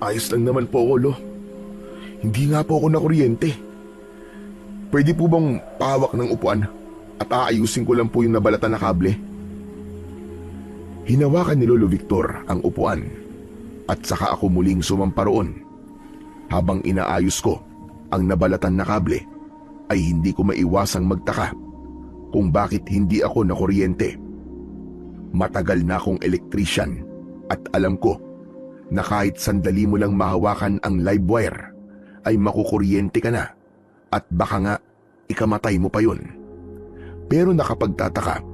Ayos lang naman po ako, Lo. Hindi nga po ako nakuryente. Pwede po bang pahawak ng upuan at aayusin ko lang po yung nabalatan na kable? Hinawakan ni Lolo Victor ang upuan at saka ako muling sumampa roon. Habang inaayos ko ang nabalatan na kable ay hindi ko maiwasang magtaka kung bakit hindi ako nakuryente. Matagal na akong elektrisyan at alam ko na kahit sandali mo lang mahawakan ang live wire ay makukuryente ka na at baka nga ikamatay mo pa yun. Pero nakapagtataka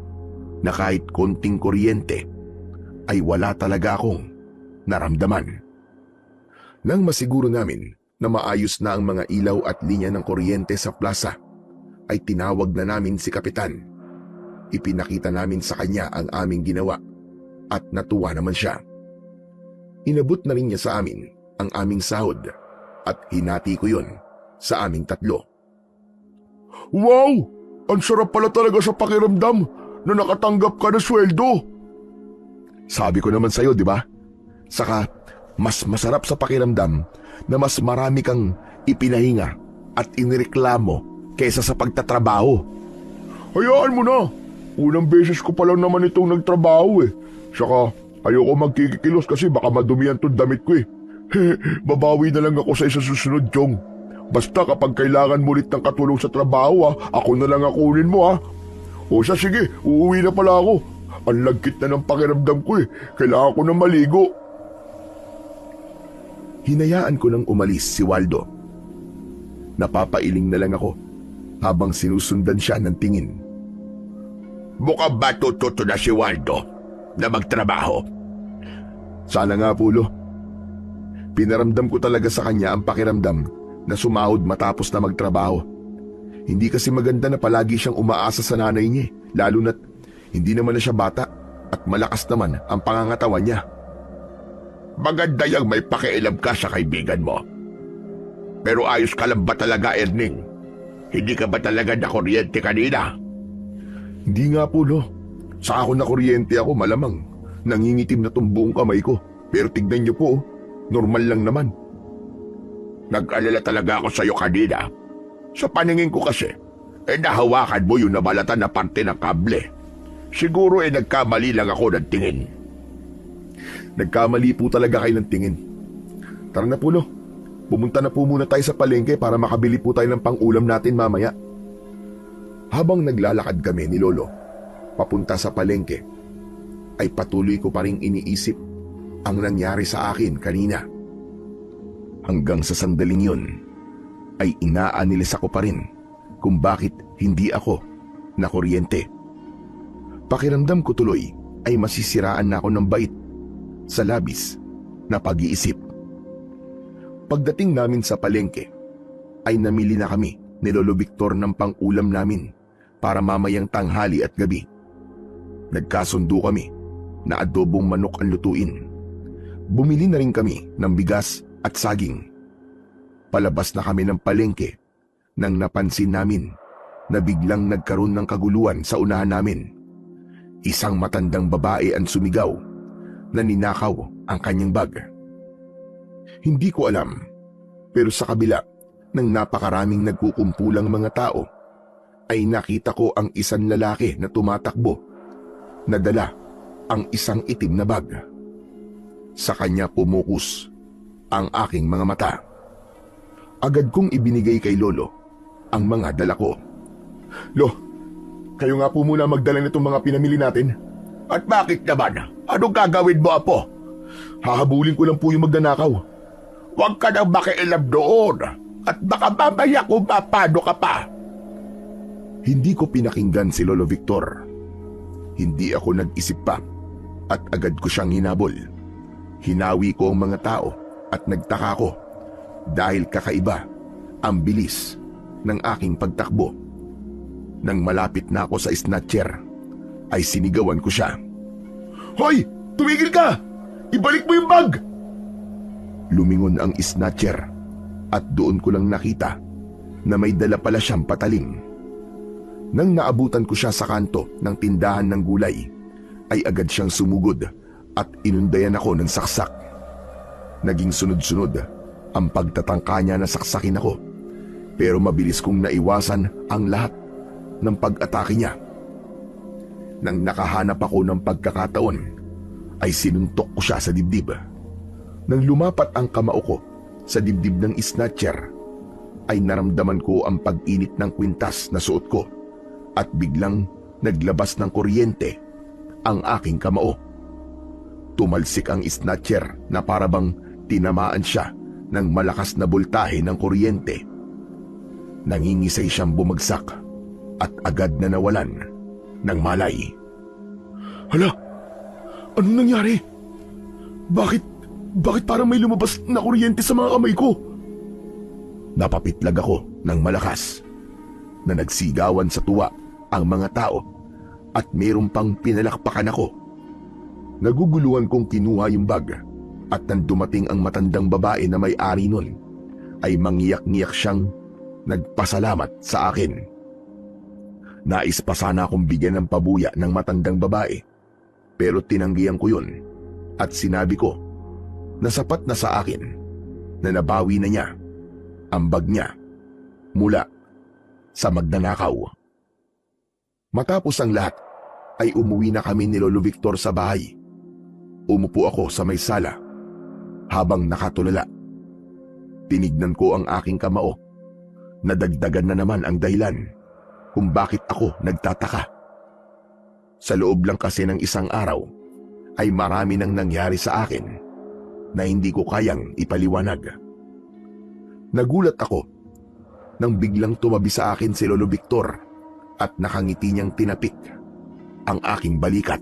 na kahit konting kuryente ay wala talaga akong naramdaman. Nang masiguro namin na maayos na ang mga ilaw at linya ng kuryente sa plaza, ay tinawag na namin si Kapitan. Ipinakita namin sa kanya ang aming ginawa at natuwa naman siya. Inabot na rin niya sa amin ang aming sahod at hinati ko yun sa aming tatlo. Wow! Ang sarap pala talaga sa pakiramdam na nakatanggap ka ng sweldo. Sabi ko naman sa'yo, di ba? Saka, mas masarap sa pakiramdam na mas marami kang ipinahinga at inireklamo kaysa sa pagtatrabaho. Hayaan mo na. Unang beses ko pa lang naman itong nagtrabaho Saka, ayoko magkikikilos kasi baka madumihan tong damit ko Babawi na lang ako sa isa susunod, Chong. Basta kapag kailangan mo ulit ng katulong sa trabaho ako na lang akunin mo O siya, sige, uuwi na pala ako. Ang lagkit na ng pakiramdam ko Kailangan ko na maligo. Hinayaan ko nang umalis si Waldo. Napapailing na lang ako habang sinusundan siya ng tingin. Mukhang ba tututo na si Waldo na magtrabaho? Sana nga, Pulo. Pinaramdam ko talaga sa kanya ang pakiramdam na sumahod matapos na magtrabaho. Hindi kasi maganda na palagi siyang umaasa sa nanay niya, lalo na't hindi naman na siya bata at malakas naman ang pangangatawan niya. Maganda yang may pakialam ka sa kaibigan mo. Pero ayos ka lang ba talaga, Erning? Hindi ka ba talaga nakuryente kanina? Hindi nga, Pulo. Sa ako nakuryente ako, malamang nangingitim na tong buong kamay ko. Pero tignan niyo po, normal lang naman. Nag-alala talaga ako sa'yo kanina. Sa paningin ko kasi, nahawakan mo yung nabalatan na parte ng kable. Siguro nagkamali lang ako ng tingin. Nagkamali po talaga kayo ng tingin. Tara na, Pulo. Pumunta na po muna tayo sa palengke para makabili po tayo ng pang-ulam natin mamaya. Habang naglalakad kami ni Lolo, papunta sa palengke, ay patuloy ko pa ring iniisip ang nangyari sa akin kanina. Hanggang sa sandaling yun, ay inaanilis ako pa rin kung bakit hindi ako nakuryente. Pakiramdam ko tuloy ay masisiraan na ako ng bait sa labis na pag-iisip. Pagdating namin sa palengke, ay namili na kami ni Lolo Victor ng pang-ulam namin para mamayang tanghali at gabi. Nagkasundo kami na adobong manok ang lutuin. Bumili na rin kami ng bigas at saging. Palabas na kami ng palengke nang napansin namin na biglang nagkaroon ng kaguluhan sa unahan namin. Isang matandang babae ang sumigaw na ninakaw ang kanyang bag. Hindi ko alam, pero sa kabila ng napakaraming nagkukumpulang mga tao, ay nakita ko ang isang lalaki na tumatakbo, na dala ang isang itim na bag. Sa kanya pumukus ang aking mga mata. Agad kong ibinigay kay Lolo ang mga dala ko. Lo, kayo nga po muna magdala nitong mga pinamili natin. At bakit naman? Anong gagawin mo, Apo? Hahabulin ko lang po yung magnanakaw. Huwag ka nang makialam doon. At baka mamaya kung mapano ka pa. Hindi ko pinakinggan si Lolo Victor. Hindi ako nag-isip pa at agad ko siyang hinabol. Hinawi ko ang mga tao at nagtaka ko dahil kakaiba Ang bilis ng aking pagtakbo. Nang malapit na ako sa snatcher, ay sinigawan ko siya. "Hoy! Tumigil ka! Ibalik mo yung bag!" Lumingon ang snatcher at doon ko lang nakita na may dala pala siyang patalim. Nang naabutan ko siya sa kanto ng tindahan ng gulay, ay agad siyang sumugod at inundayan ako ng saksak. Naging sunod-sunod ang pagtatangka niya na saksakin ako, pero mabilis kong naiwasan ang lahat ng pag-atake niya. Nang nakahanap ako ng pagkakataon, ay sinuntok ko siya sa dibdib. Nang lumapat ang kamao ko sa dibdib ng snatcher, ay naramdaman ko ang pag-init ng kwintas na suot ko at biglang naglabas ng kuryente ang aking kamao. Tumalsik ang snatcher na parabang tinamaan siya ng malakas na boltahe ng kuryente. Nangingisay siyang bumagsak at agad na nawalan ng malay. "Hala! Anong nangyari? Bakit parang may lumabas na kuryente sa mga kamay ko?" Napapitlag ako ng malakas na nagsigawan sa tuwa ang mga tao at mayroon pang pinalakpakan ako. Naguguluhan kong kinuha yung bag at nang dumating ang matandang babae na may-ari nun, ay mangiyak-ngiyak siyang nagpasalamat sa akin. Nais pa sana akong bigyan ng pabuya ng matandang babae, pero tinanggihan ko yun at sinabi ko na sapat na sa akin na nabawi na niya ang bag niya mula sa magnanakaw. Matapos ang lahat, ay umuwi na kami ni Lolo Victor sa bahay. Umupo ako sa may sala habang nakatulala. Tinignan ko ang aking kamao. Nadagdagan na naman ang dahilan kung bakit ako nagtataka. Sa loob lang kasi ng isang araw, ay marami nang nangyari sa akin na hindi ko kayang ipaliwanag. Nagulat ako nang biglang tumabi sa akin si Lolo Victor at nakangiti niyang tinapik ang aking balikat.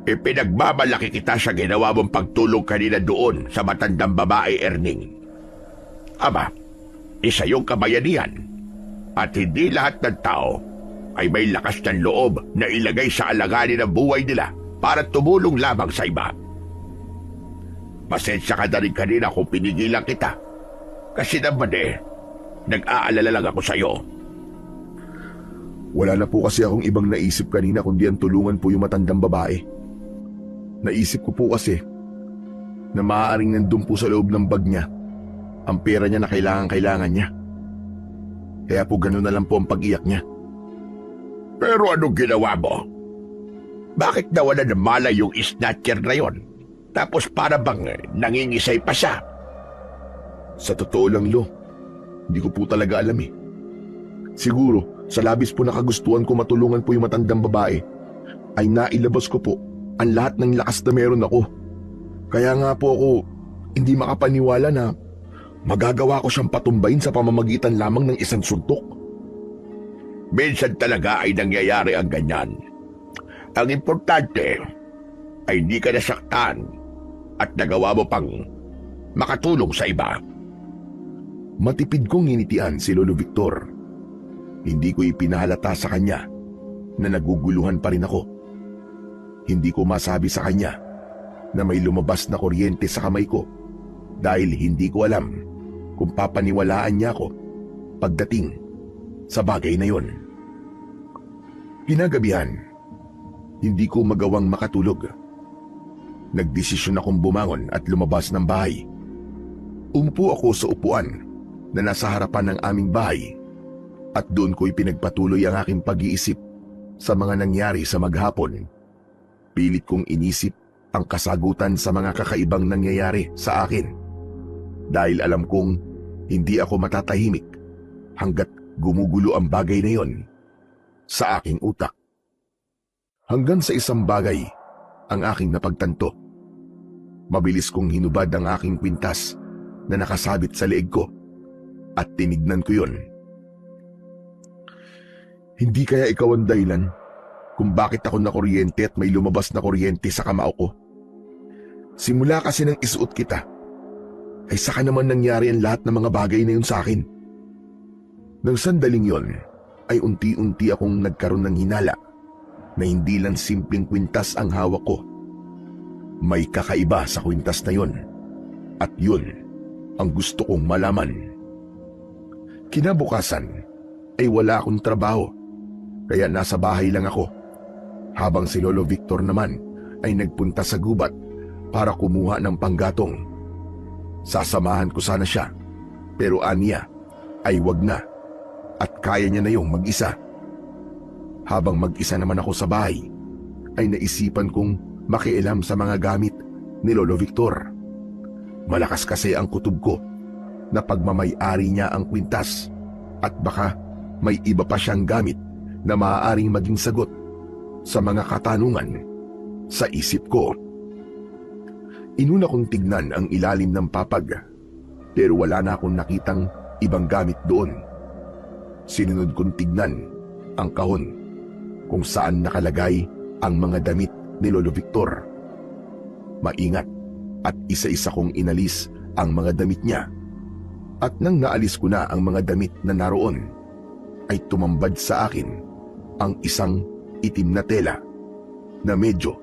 Ipinagmamalaki kita sa ginawa mong pagtulong kanina doon sa matandang babae, Erning. Aba, isa yung kabayanihan at hindi lahat ng tao ay may lakas ng loob na ilagay sa alaganin ng buhay nila para tumulong lamang sa iba. Pasensya ka na rin kanina kung pinigilan kita kasi naman nag-aalala lang ako sa'yo. Wala na po kasi akong ibang naisip kanina kundi ang tulungan po yung matandang babae. Naisip ko po kasi na maaaring nandun po sa loob ng bag niya ang pera niya na kailangan niya. Kaya po gano'n na lang po ang pag-iyak niya. Pero anong ginawa mo? Bakit nawala ng malay yung snatcher na yon? Tapos para bang nangingisay pa siya? Sa totoo lang, Lo, hindi ko po talaga alam eh. Siguro, sa labis po na kagustuhan ko matulungan po yung matandang babae, ay nailabas ko po ang lahat ng lakas na meron ako. Kaya nga po ako hindi makapaniwala na magagawa ko siyang patumbayin sa pamamagitan lamang ng isang suntok. Minsan talaga ay nangyayari ang ganyan. Ang importante ay hindi ka nasaktan at nagawa mo pang makatulong sa iba. Matipid kong nginitian si Lolo Victor. Hindi ko ipinahalata sa kanya na naguguluhan pa rin ako. Hindi ko masabi sa kanya na may lumabas na kuryente sa kamay ko dahil hindi ko alam kung papaniwalaan niya ako pagdating sa bagay na yon. Kinagabihan, hindi ko magawang makatulog. Nagdesisyon akong bumangon at lumabas ng bahay. Umupo ako sa upuan na nasa harapan ng aming bahay at doon ko'y pinagpatuloy ang aking pag-iisip sa mga nangyari sa maghapon. Pilit kong inisip ang kasagutan sa mga kakaibang nangyayari sa akin dahil alam kong hindi ako matatahimik hanggat gumugulo ang bagay na yon sa aking utak. Hanggang sa isang bagay ang aking napagtanto. Mabilis kong hinubad ang aking kwintas na nakasabit sa leeg ko at tinignan ko yon. Hindi kaya ikaw ang dahilan kung bakit ako nakuryente at may lumabas na kuryente sa kamao ko? Simula kasi nang isuot kita, ay saka naman nangyari ang lahat ng mga bagay na yun sa akin. Nang sandaling yon, ay unti-unti akong nagkaroon ng hinala na hindi lang simpleng kwintas ang hawak ko. May kakaiba sa kwintas na yon, at yun ang gusto kong malaman. Kinabukasan ay wala akong trabaho, kaya nasa bahay lang ako, habang si Lolo Victor naman ay nagpunta sa gubat para kumuha ng panggatong. Sasamahan ko sana siya, pero aniya ay wag na at kaya niya na yung mag-isa. Habang mag-isa naman ako sa bahay, ay naisipan kong makialam sa mga gamit ni Lolo Victor. Malakas kasi ang kutob ko na pagmamay-ari niya ang kwintas at baka may iba pa siyang gamit na maaaring maging sagot sa mga katanungan sa isip ko. Inuna kong tignan ang ilalim ng papag, pero wala na akong nakitang ibang gamit doon. Sinunod kong tignan ang kahon kung saan nakalagay ang mga damit ni Lolo Victor. Maingat at isa-isa kong inalis ang mga damit niya. At nang naalis ko na ang mga damit na naroon, ay tumambad sa akin ang isang itim na tela na medyo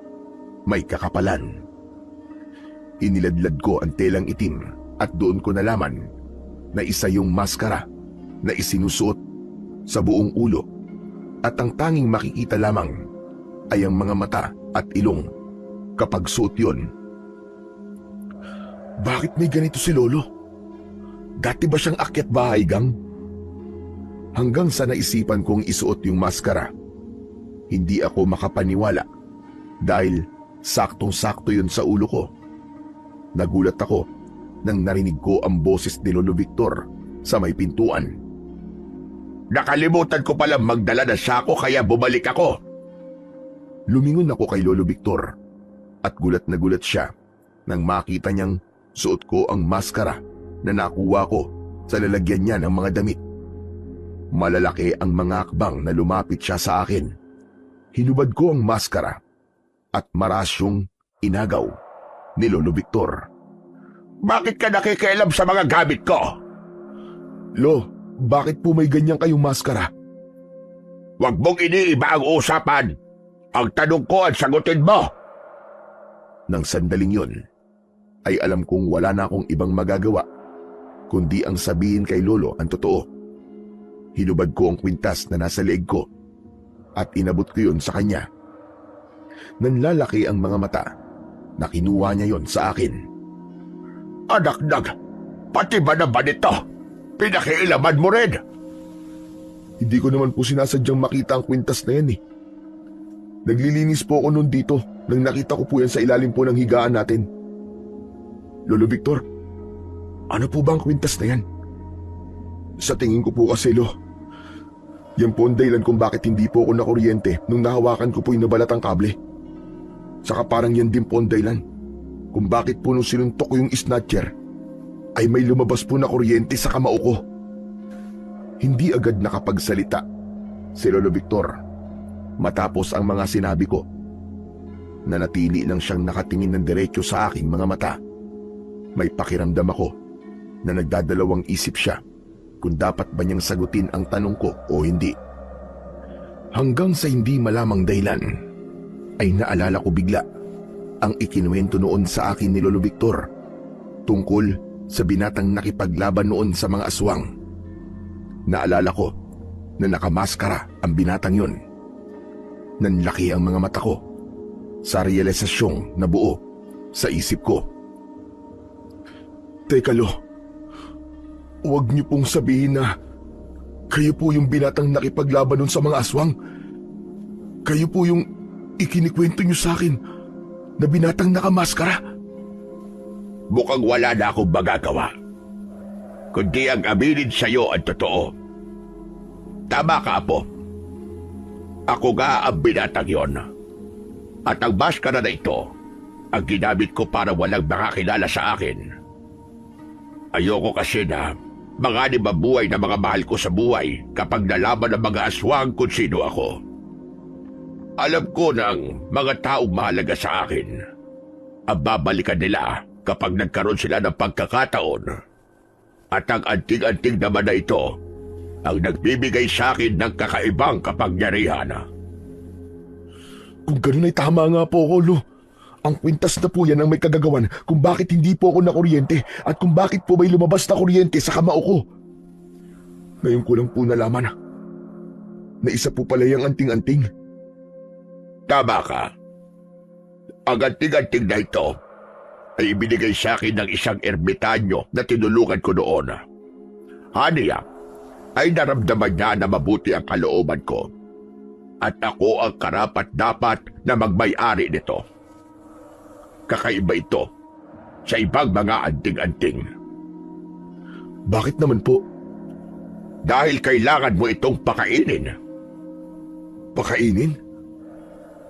may kakapalan. Iniladlad ko ang telang itim at doon ko nalaman na isa yung maskara na isinusuot sa buong ulo at ang tanging makikita lamang ay ang mga mata at ilong kapag suot yun. Bakit may ganito si Lolo? Dati ba siyang akyat bahay gang? Hanggang sa naisipan kong isuot yung maskara, hindi ako makapaniwala dahil saktong-sakto yun sa ulo ko. Nagulat ako nang narinig ko ang boses ni Lolo Victor sa may pintuan. Nakalimutan ko palang magdala ng sako kaya bumalik ako. Lumingon ako kay Lolo Victor at gulat na gulat siya nang makita niyang suot ko ang maskara na nakuha ko sa lalagyan niya ng mga damit. Malalaki ang mga akbang na lumapit siya sa akin. Hinubad ko ang maskara at marasyong inagaw ni Lolo Victor. Bakit ka nakikialam sa mga gamit ko? Lo, bakit po may ganyan kayong maskara? Huwag mong iniiba ang usapan. Ang tanong ko at sagutin mo. Nang sandaling yon, ay alam kong wala na akong ibang magagawa kundi ang sabihin kay Lolo ang totoo. Hinubad ko ang kwintas na nasa leeg ko at inabot ko yun sa kanya. Nanlalaki ang mga mata na kinuha niya yon sa akin. Anak-nag, pati ba naman ito? Pinakialaman mo rin. Hindi ko naman po sinasadyang makita ang kwintas na yan eh. Naglilinis po ako noon dito nang nakita ko po yan sa ilalim po ng higaan natin. Lolo Victor, ano po ba ang kwintas na yan? Sa tingin ko po kasi, Lo, yan po ang dahilan kung bakit hindi po ako nakuryente nung nahawakan ko po yung nabalatang kable. Saka parang yan din po ang dahilan kung bakit po nung sinuntok ko yung snatcher ay may lumabas po na kuryente sa kamao ko. Hindi agad nakapagsalita si Lolo Victor matapos ang mga sinabi ko. Nanatili lang siyang nakatingin ng diretso sa aking mga mata. May pakiramdam ako na nagdadalawang isip siya kung dapat ba niyang sagutin ang tanong ko o hindi. Hanggang sa hindi malamang dahilan ay naalala ko bigla ang ikinuwento noon sa akin ni Lolo Victor tungkol sa binatang nakipaglaban noon sa mga aswang. Naalala ko na nakamaskara ang binatang yun. Nanlaki ang mga mata ko sa realisasyong nabuo sa isip ko. Teka, Lo, huwag niyo pong sabihin na kayo po yung binatang nakipaglaban nun sa mga aswang. Kayo po yung ikinikwento niyo sa akin na binatang nakamaskara. Mukhang wala na akong magagawa, kundi ang aminin sa'yo ang totoo. Tama ka, Apo. Ako nga ang binatang yon. At ang maskara na ito, ang ginamit ko para walang makakilala sa akin. Ayoko kasi na manganib ang buhay na mga mahal ko sa buhay kapag nalaman ng mga aswang kung sino ako. Alam ko ng mga taong mahalaga sa akin, ang babalikan nila kapag nagkaroon sila ng pagkakataon. At ang anting-anting naman na ito ang nagbibigay sa akin ng kakaibang kapangyarihan. Kung ganun ay tama nga po ako, Lo. Ang kwintas na po yan ang may kagagawan kung bakit hindi po ako nakuryente at kung bakit po may lumabas na kuryente sa kamao ko. Ngayon ko lang po nalaman na isa po pala yung anting-anting. Tama ka. Ang anting-anting na ito ay ibinigay sa akin ng isang ermitanyo na tinulungan ko noon. Haniya ay naramdaman niya na mabuti ang kalooban ko at ako ang karapat-dapat na magmay-ari nito. Kakaiba ito sa ibang mga anting-anting. Bakit naman po? Dahil kailangan mo itong pakainin. Pakainin?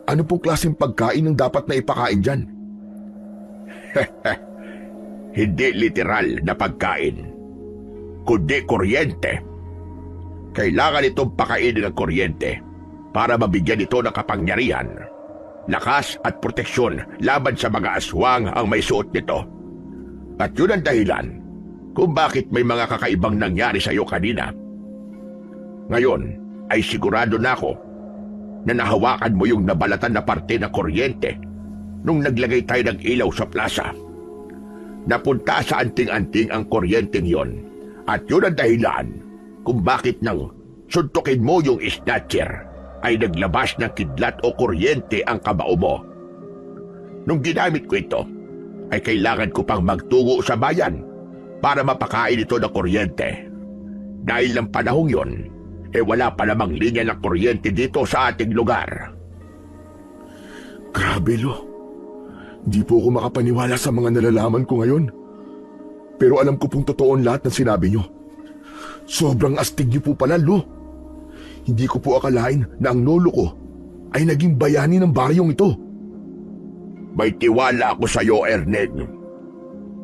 Ano pong klaseng pagkain ang dapat na ipakain dyan? Hindi literal na pagkain, kundi kuryente. Kailangan itong pakainin ng kuryente para mabigyan ito ng kapangyarihan, lakas at proteksyon laban sa mga aswang ang may suot nito. At yun ang dahilan kung bakit may mga kakaibang nangyari sa iyo kanina. Ngayon ay sigurado na ako na nahawakan mo yung nabalatan na parte ng kuryente nung naglagay tayo ng ilaw sa plaza. Napunta sa anting-anting ang kuryenteng yon at yun ang dahilan kung bakit nang suntukin mo yung snatcher ay naglabas ng kidlat o kuryente ang kamao mo. Nung ginamit ko ito, ay kailangan ko pang magtungo sa bayan para mapakain ito ng kuryente. Dahil ng panahong yon, wala pa namang linya ng kuryente dito sa ating lugar. Grabe, Lo. Di po ako makapaniwala sa mga nalalaman ko ngayon. Pero alam ko pong totoo ang lahat ng sinabi nyo. Sobrang astig niyo po pala, Lo. Hindi ko po akalain na ang lolo ko ay naging bayani ng baryong ito. May tiwala ako sa iyo, Erned.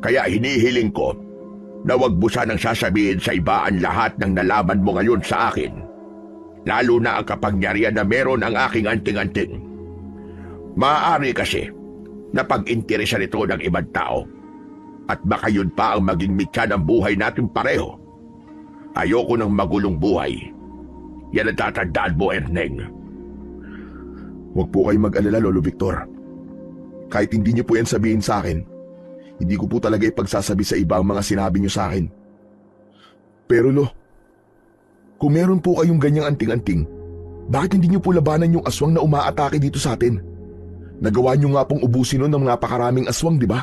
Kaya hinihiling ko na wag mo sanang sasabihin sa iba ang lahat ng nalaman mo ngayon sa akin. Lalo na ang kapangyarihan na meron ang aking anting-anting. Maaari kasi na pag-interesan ito ng ibang tao. At baka yun pa ang maging mitya ng buhay natin pareho. Ayoko ng magulong buhay. Yan ang tatandaan mo, Erneng. Huwag po kayong mag-alala, Lolo Victor. Kahit hindi niyo po yan sabihin sa akin, hindi ko po talaga ipagsasabi sa iba ang mga sinabi niyo sa akin. Pero Lo, kung meron po kayong ganyang anting-anting, bakit hindi niyo po labanan yung aswang na umaatake dito sa atin? Nagawa niyo nga pong ubusin nun ng napakaraming aswang, di ba?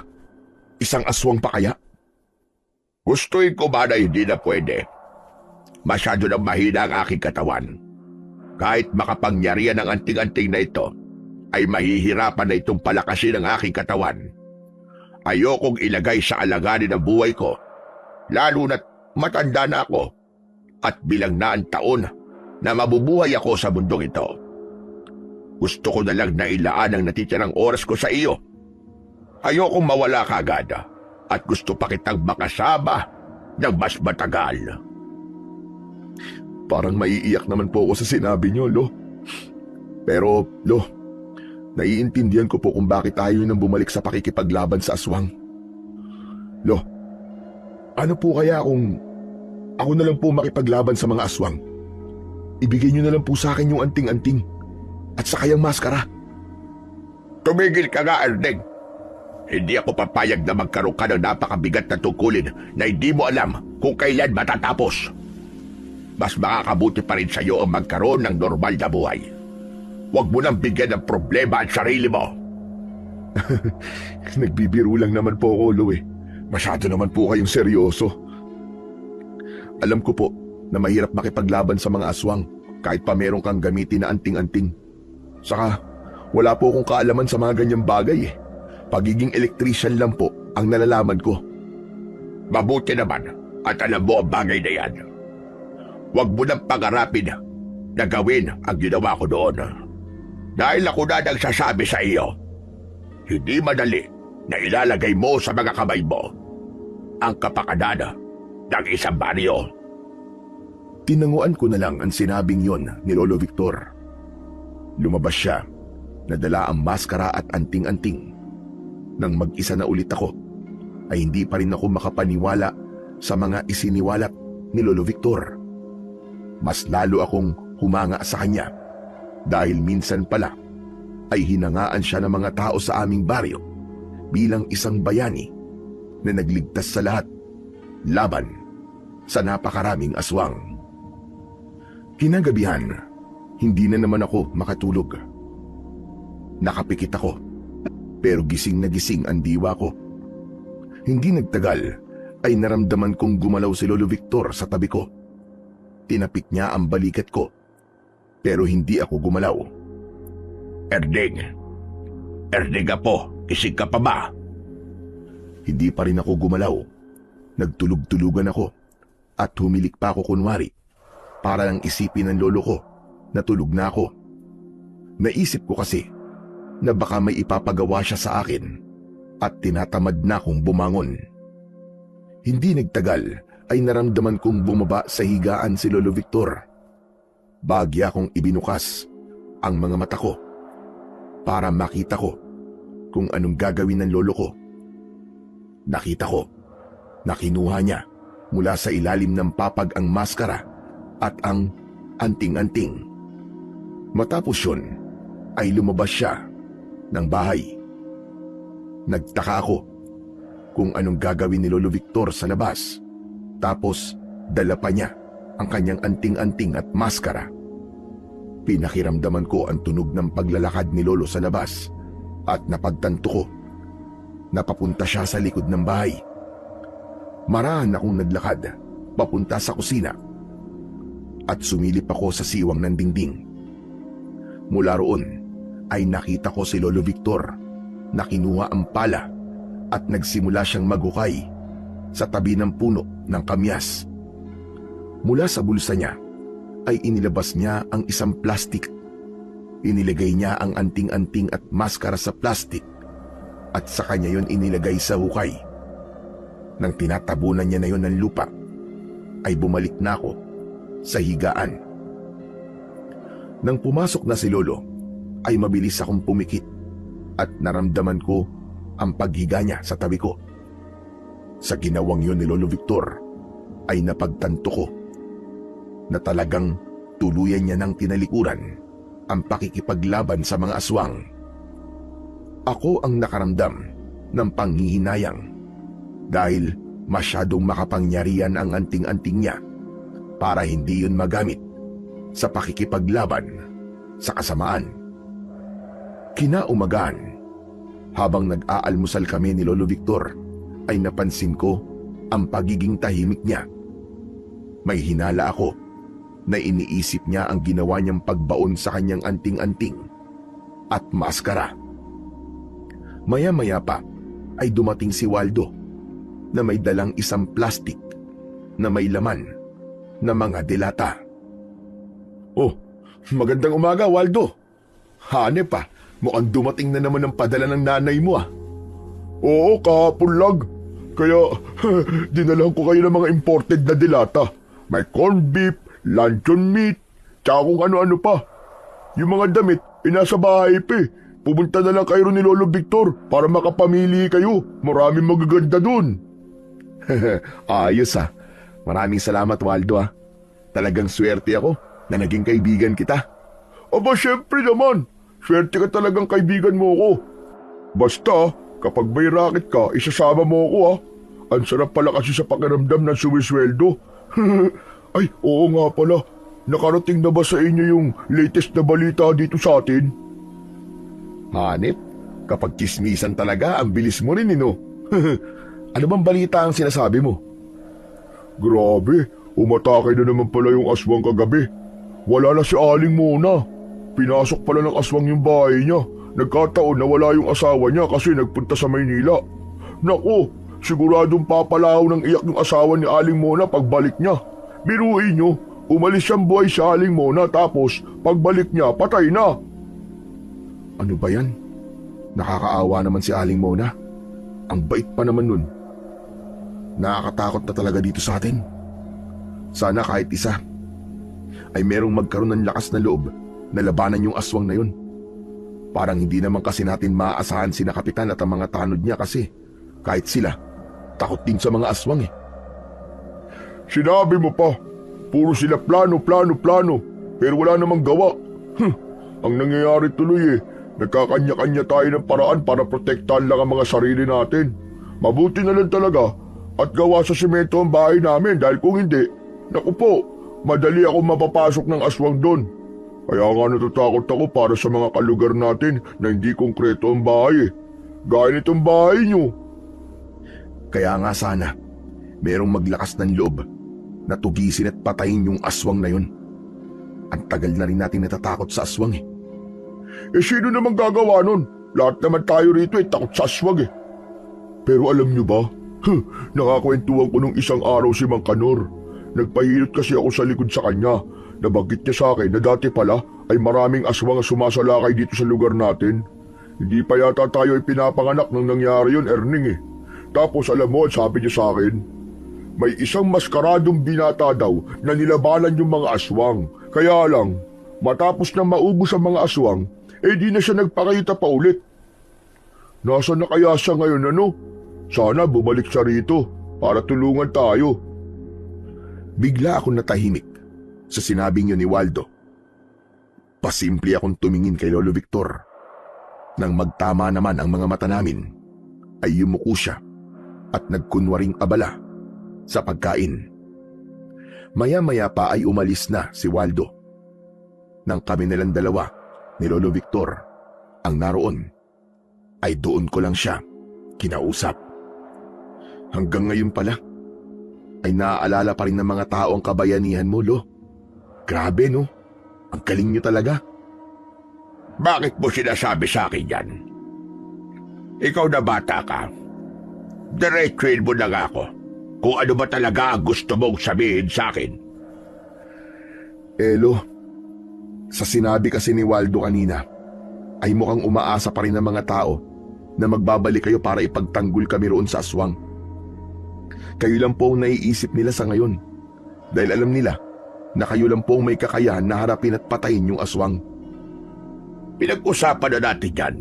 Isang aswang pa kaya? Gustuin ko ba na hindi na pwede? Masyado nang mahina ang aking katawan. Kahit makapangyarihan ang anting-anting na ito, ay mahihirapan na itong palakasin ang aking katawan. Ayokong ilagay sa alanganin ang buhay ko, lalo na't matanda na ako at bilang na ang taon na mabubuhay ako sa mundong ito. Gusto ko na lang na ilaan ang natitirang oras ko sa iyo. Ayokong mawala ka agad at gusto pa kitang makasama ng mas matagal. Parang maiiyak naman po ako sa sinabi niyo, Lo. Pero, Lo, naiintindihan ko po kung bakit ayaw nang bumalik sa pakikipaglaban sa aswang. Lo, ano po kaya kung ako na lang po makipaglaban sa mga aswang? Ibigay niyo na lang po sa akin yung anting-anting at saka yung maskara. Tumigil ka nga, Erneng. Hindi ako papayag na magkaroon ka ng napakabigat na tungkulin na hindi mo alam kung kailan matatapos. Mas makakabuti pa rin sa iyo ang magkaroon ng normal na buhay. Huwag mo nang bigyan ng problema ang sarili mo. Nagbibiro lang naman po ako, Lo eh. Masyado naman po kayong seryoso. Alam ko po na mahirap makipaglaban sa mga aswang kahit pa meron kang gamitin na anting-anting. Saka wala po akong kaalaman sa mga ganyang bagay eh. Pagiging electrician lang po ang nalalaman ko. Mabuti naman at alam mo ang bagay na yan. Huwag mo nang pangarapin na gawin ang ginawa ko doon. Dahil ako na nagsasabi sa iyo, hindi madali na ilalagay mo sa mga kamay mo ang kapakanan ng isang baryo. Tinanguan ko na lang ang sinabing yon ni Lolo Victor. Lumabas siya, nadala ang maskara at anting-anting. Nang mag-isa na ulit ako, ay hindi pa rin ako makapaniwala sa mga isiniwalat ni Lolo Victor. Mas lalo akong humanga sa kanya dahil minsan pala ay hinangaan siya ng mga tao sa aming baryo bilang isang bayani na nagligtas sa lahat laban sa napakaraming aswang. Kinagabihan, hindi na naman ako makatulog. Nakapikit ako, pero gising na gising ang diwa ko. Hindi nagtagal ay naramdaman kong gumalaw si Lolo Victor sa tabi ko. Tinapik niya ang balikat ko, pero hindi ako gumalaw. Erding! Erding apo, kisig ka pa ba? Hindi pa rin ako gumalaw. Nagtulog-tulugan ako at humilik pa ako kunwari para lang isipin ng lolo ko na tulog na ako. Naisip ko kasi na baka may ipapagawa siya sa akin at tinatamad na akong bumangon. Hindi nagtagal ay naramdaman kong bumaba sa higaan si Lolo Victor. Bagya kong ibinukas ang mga mata ko para makita ko kung anong gagawin ng lolo ko. Nakita ko na kinuha niya mula sa ilalim ng papag ang maskara at ang anting-anting. Matapos yun ay lumabas siya ng bahay. Nagtaka ako kung anong gagawin ni Lolo Victor sa labas. Tapos dala pa niya ang kanyang anting-anting at maskara. Pinakiramdaman ko ang tunog ng paglalakad ni Lolo sa labas at napagtanto ko na papunta siya sa likod ng bahay. Marahan akong naglakad papunta sa kusina at sumilip ako sa siwang ng dingding. Mula roon ay nakita ko si Lolo Victor na kinuha ang pala at nagsimula siyang maghukay sa tabi ng puno ng kamyas. Mula sa bulsa niya ay inilabas niya ang isang plastik. Inilagay niya ang anting-anting at maskara sa plastik at sa kanya yon inilagay sa hukay. Nang tinatabunan niya na yon ng lupa, ay bumalik na ako sa higaan. Nang pumasok na si Lolo, ay mabilis akong pumikit at naramdaman ko ang paghiga niya sa tabi ko. Sa ginawang yon ni Lolo Victor, ay napagtanto ko na talagang tuluyan niya ng tinalikuran ang pakikipaglaban sa mga aswang. Ako ang nakaramdam ng panghihinayang dahil masyadong makapangyarihan ang anting-anting niya para hindi yun magamit sa pakikipaglaban sa kasamaan. Kinaumagaan, habang nag-aalmusal kami ni Lolo Victor, ay napansin ko ang pagiging tahimik niya. May hinala ako na iniisip niya ang ginawa niyang pagbaon sa kanyang anting-anting at maskara. Maya-maya pa ay dumating si Waldo na may dalang isang plastik na may laman na mga delata. Oh, magandang umaga, Waldo. Hanep pa, mukhang dumating na naman ang padala ng nanay mo ah. Oo, kahapon lang. Kaya dinalan ko kayo ng mga imported na delata. May corned beef, luncheon meat, tsaka kung ano-ano pa. Yung mga damit, nasa bahay pa eh. Pumunta na lang kayo ni Lolo Victor para makapamili kayo. Maraming magaganda dun. Ayos ah. Maraming salamat, Waldo ah. Talagang swerte ako na naging kaibigan kita. Aba, syempre naman. Swerte ka talagang kaibigan mo ko. Basta, kapag may racket ka, isasama mo ako ah. Ang sarap pala kasi sa pakiramdam ng sumisweldo. Ay, oo nga pala. Nakarating na ba sa inyo yung latest na balita dito sa atin? Hanep, kapag kismisan talaga, ang bilis mo rin, no? Ano bang balita ang sinasabi mo? Grabe, umatake na naman pala yung aswang kagabi. Wala na si Aling Mona. Pinasok pala ng aswang yung bahay niya. Nagkataon na wala yung asawa niya kasi nagpunta sa Maynila. Naku, siguradong papalaw ng iyak yung asawa ni Aling Mona pagbalik niya. Biruin niyo, umalis siyang buhay si Aling Mona tapos pagbalik niya patay na. Ano ba yan? Nakakaawa naman si Aling Mona. Ang bait pa naman nun. Nakakatakot na talaga dito sa atin. Sana kahit isa ay merong magkaroon ng lakas na loob na labanan yung aswang na yun. Parang hindi naman kasi natin maaasahan sina Kapitan at ang mga tanod niya kasi kahit sila takot din sa mga aswang eh. Sinabi mo pa, puro sila plano, pero wala namang gawa. Ang nangyayari tuloy nagkakanya-kanya tayo ng paraan para protektahan lang ang mga sarili natin. Mabuti na lang talaga at gawa sa semento ang bahay namin dahil kung hindi, naku po, madali ako mapapasok ng aswang doon. Kaya nga natatakot ako para sa mga kalugar natin na hindi konkreto ang bahay Gaya nitong bahay niyo. Kaya nga sana, merong maglakas ng loob na tugisin at patayin yung aswang na yun. Ang tagal na rin natin natatakot sa aswang eh. Sino naman gagawa nun? Lahat naman tayo rito takot sa aswang Pero alam niyo ba, nakakwentuhan ko nung isang araw si Mang Kanor. Nagpahilot kasi ako sa likod sa kanya. Nabanggit niya sa akin na dati pala ay maraming aswang ang sumasalakay dito sa lugar natin. Hindi pa yata tayo ay pinapanganak nang nangyari yun, Erning Tapos alam mo, sabi niya sa akin, may isang maskaradong binata daw na nilabanan yung mga aswang. Kaya lang, matapos na maubos ang mga aswang, di na siya nagpakita pa ulit. Nasaan na kaya siya ngayon Sana bumalik siya rito para tulungan tayo. Bigla akong natahimik sa sinabing yun ni Waldo. Pasimple akong tumingin kay Lolo Victor. Nang magtama naman ang mga mata namin, ay yumuko siya at nagkunwaring abala sa pagkain. Maya-maya pa ay umalis na si Waldo. Nang kami nilang dalawa ni Lolo Victor ang naroon, ay doon ko lang siya kinausap. Hanggang ngayon pala, ay naaalala pa rin ng mga tao ang kabayanihan mo, Lo. Grabe, no? Ang galing niyo talaga. Bakit mo sinasabi sa akin yan? Ikaw na bata ka. Diretsuhin mo na nga ako kung ano ba talaga ang gusto mong sabihin sa akin. Lo, sa sinabi kasi ni Waldo kanina, ay mukhang umaasa pa rin ng mga tao na magbabalik kayo para ipagtanggol kami roon sa aswang. Kayo lang po ang naiisip nila sa ngayon dahil alam nila na kayo lang po ang may kakayahan na harapin at patayin yung aswang. Pinag-usapan na natin yan.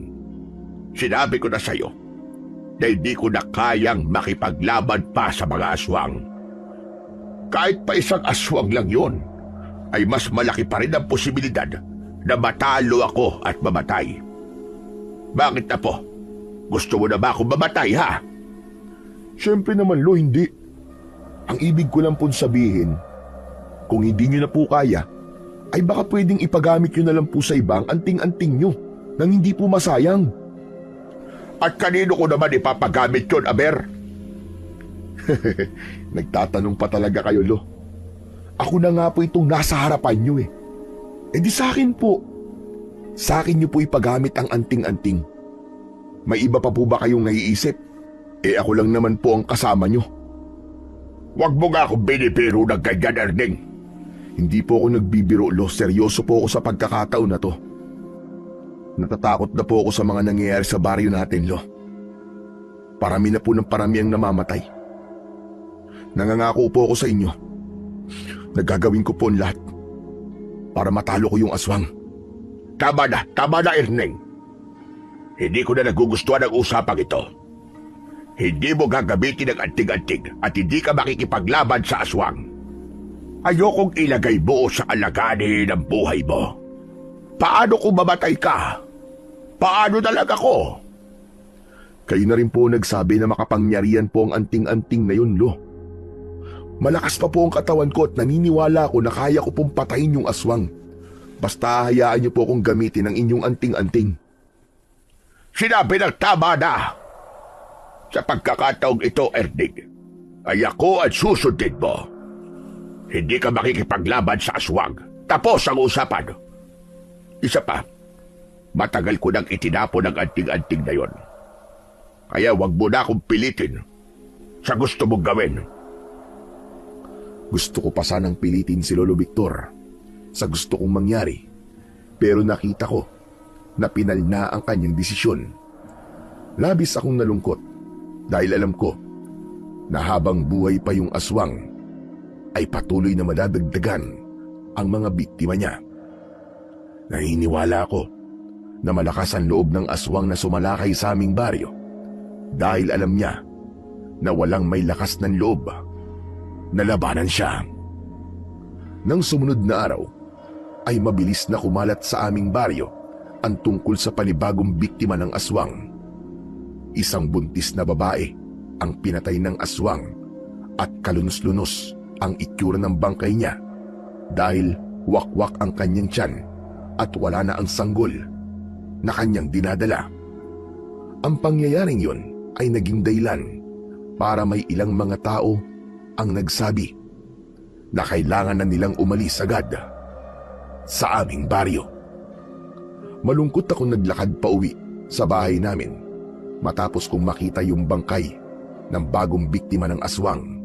Sinabi ko na sa'yo na hindi ko na kayang makipaglaban pa sa mga aswang. Kahit pa isang aswang lang yon, ay mas malaki pa rin ang posibilidad na matalo ako at mamatay. Bakit na po? Gusto mo na ba akong mamatay, ha? Siyempre naman, Lo, hindi. Ang ibig ko lang pong sabihin, kung hindi nyo na po kaya, ay baka pwedeng ipagamit nyo na lang po sa ibang anting-anting nyo nang hindi po masayang. At kanino ko naman ipapagamit yun, Aber? Nagtatanong pa talaga kayo, Lo. Ako na nga po itong nasa harapan nyo di sa akin po. Sa akin nyo po ipagamit ang anting-anting. May iba pa po ba kayong naiisip? Ako lang naman po ang kasama nyo. Huwag mo nga akong binibiro ng ganyan, Erning. Hindi po ako nagbibiro, Lo. Seryoso po ako sa pagkakataon na to. Natatakot na po ako sa mga nangyayari sa baryo natin, Lo. Parami na po ng parami ang namamatay. Nangangako po ako sa inyo. Nagagawin ko po ang lahat para matalo ko yung aswang. Tama na, Erning. Hindi ko na nagugustuhan ang usapang ito. Hindi mo gagamitin ang antig-antig at hindi ka makikipaglaban sa aswang. Ayokong ilagay mo sa alaganin ng buhay mo. Paano kung mamatay ka? Paano talaga ako? Kayo na rin po nagsabi na makapangyarihan po ang anting-anting na yun, Lo. Malakas pa po ang katawan ko at naniniwala ako na kaya ko pong patayin yung aswang. Basta hayaan niyo po akong gamitin ang inyong anting-anting. Sinabi ng tama na. Sa pagkakataong ito, Erning, ay ako at susundin mo. Hindi ka makikipaglaban sa aswang. Tapos ang usapan. Isa pa, matagal ko nang itinapon ang anting-anting na yon. Kaya wag mo na akong pilitin sa gusto mong gawin. Gusto ko pa sanang pilitin si Lolo Victor sa gusto kong mangyari, pero nakita ko na pinal na ang kanyang desisyon. Labis akong nalungkot dahil alam ko na habang buhay pa yung aswang, ay patuloy na madadagdagan ang mga biktima niya. Naniniwala ako na malakas ang loob ng aswang na sumalakay sa aming baryo dahil alam niya na walang may lakas ng loob. Nalabanan siya. Nang sumunod na araw, ay mabilis na kumalat sa aming baryo ang tungkol sa panibagong biktima ng aswang. Isang buntis na babae ang pinatay ng aswang at kalunos-lunos ang itsura ng bangkay niya dahil wakwak ang kanyang tiyan at wala na ang sanggol na kanyang dinadala. Ang pangyayaring yun ay naging dahilan para may ilang mga tao ang nagsabi na kailangan na nilang umalis agad sa aming baryo. Malungkot akong naglakad pa uwi sa bahay namin matapos kong makita yung bangkay ng bagong biktima ng aswang.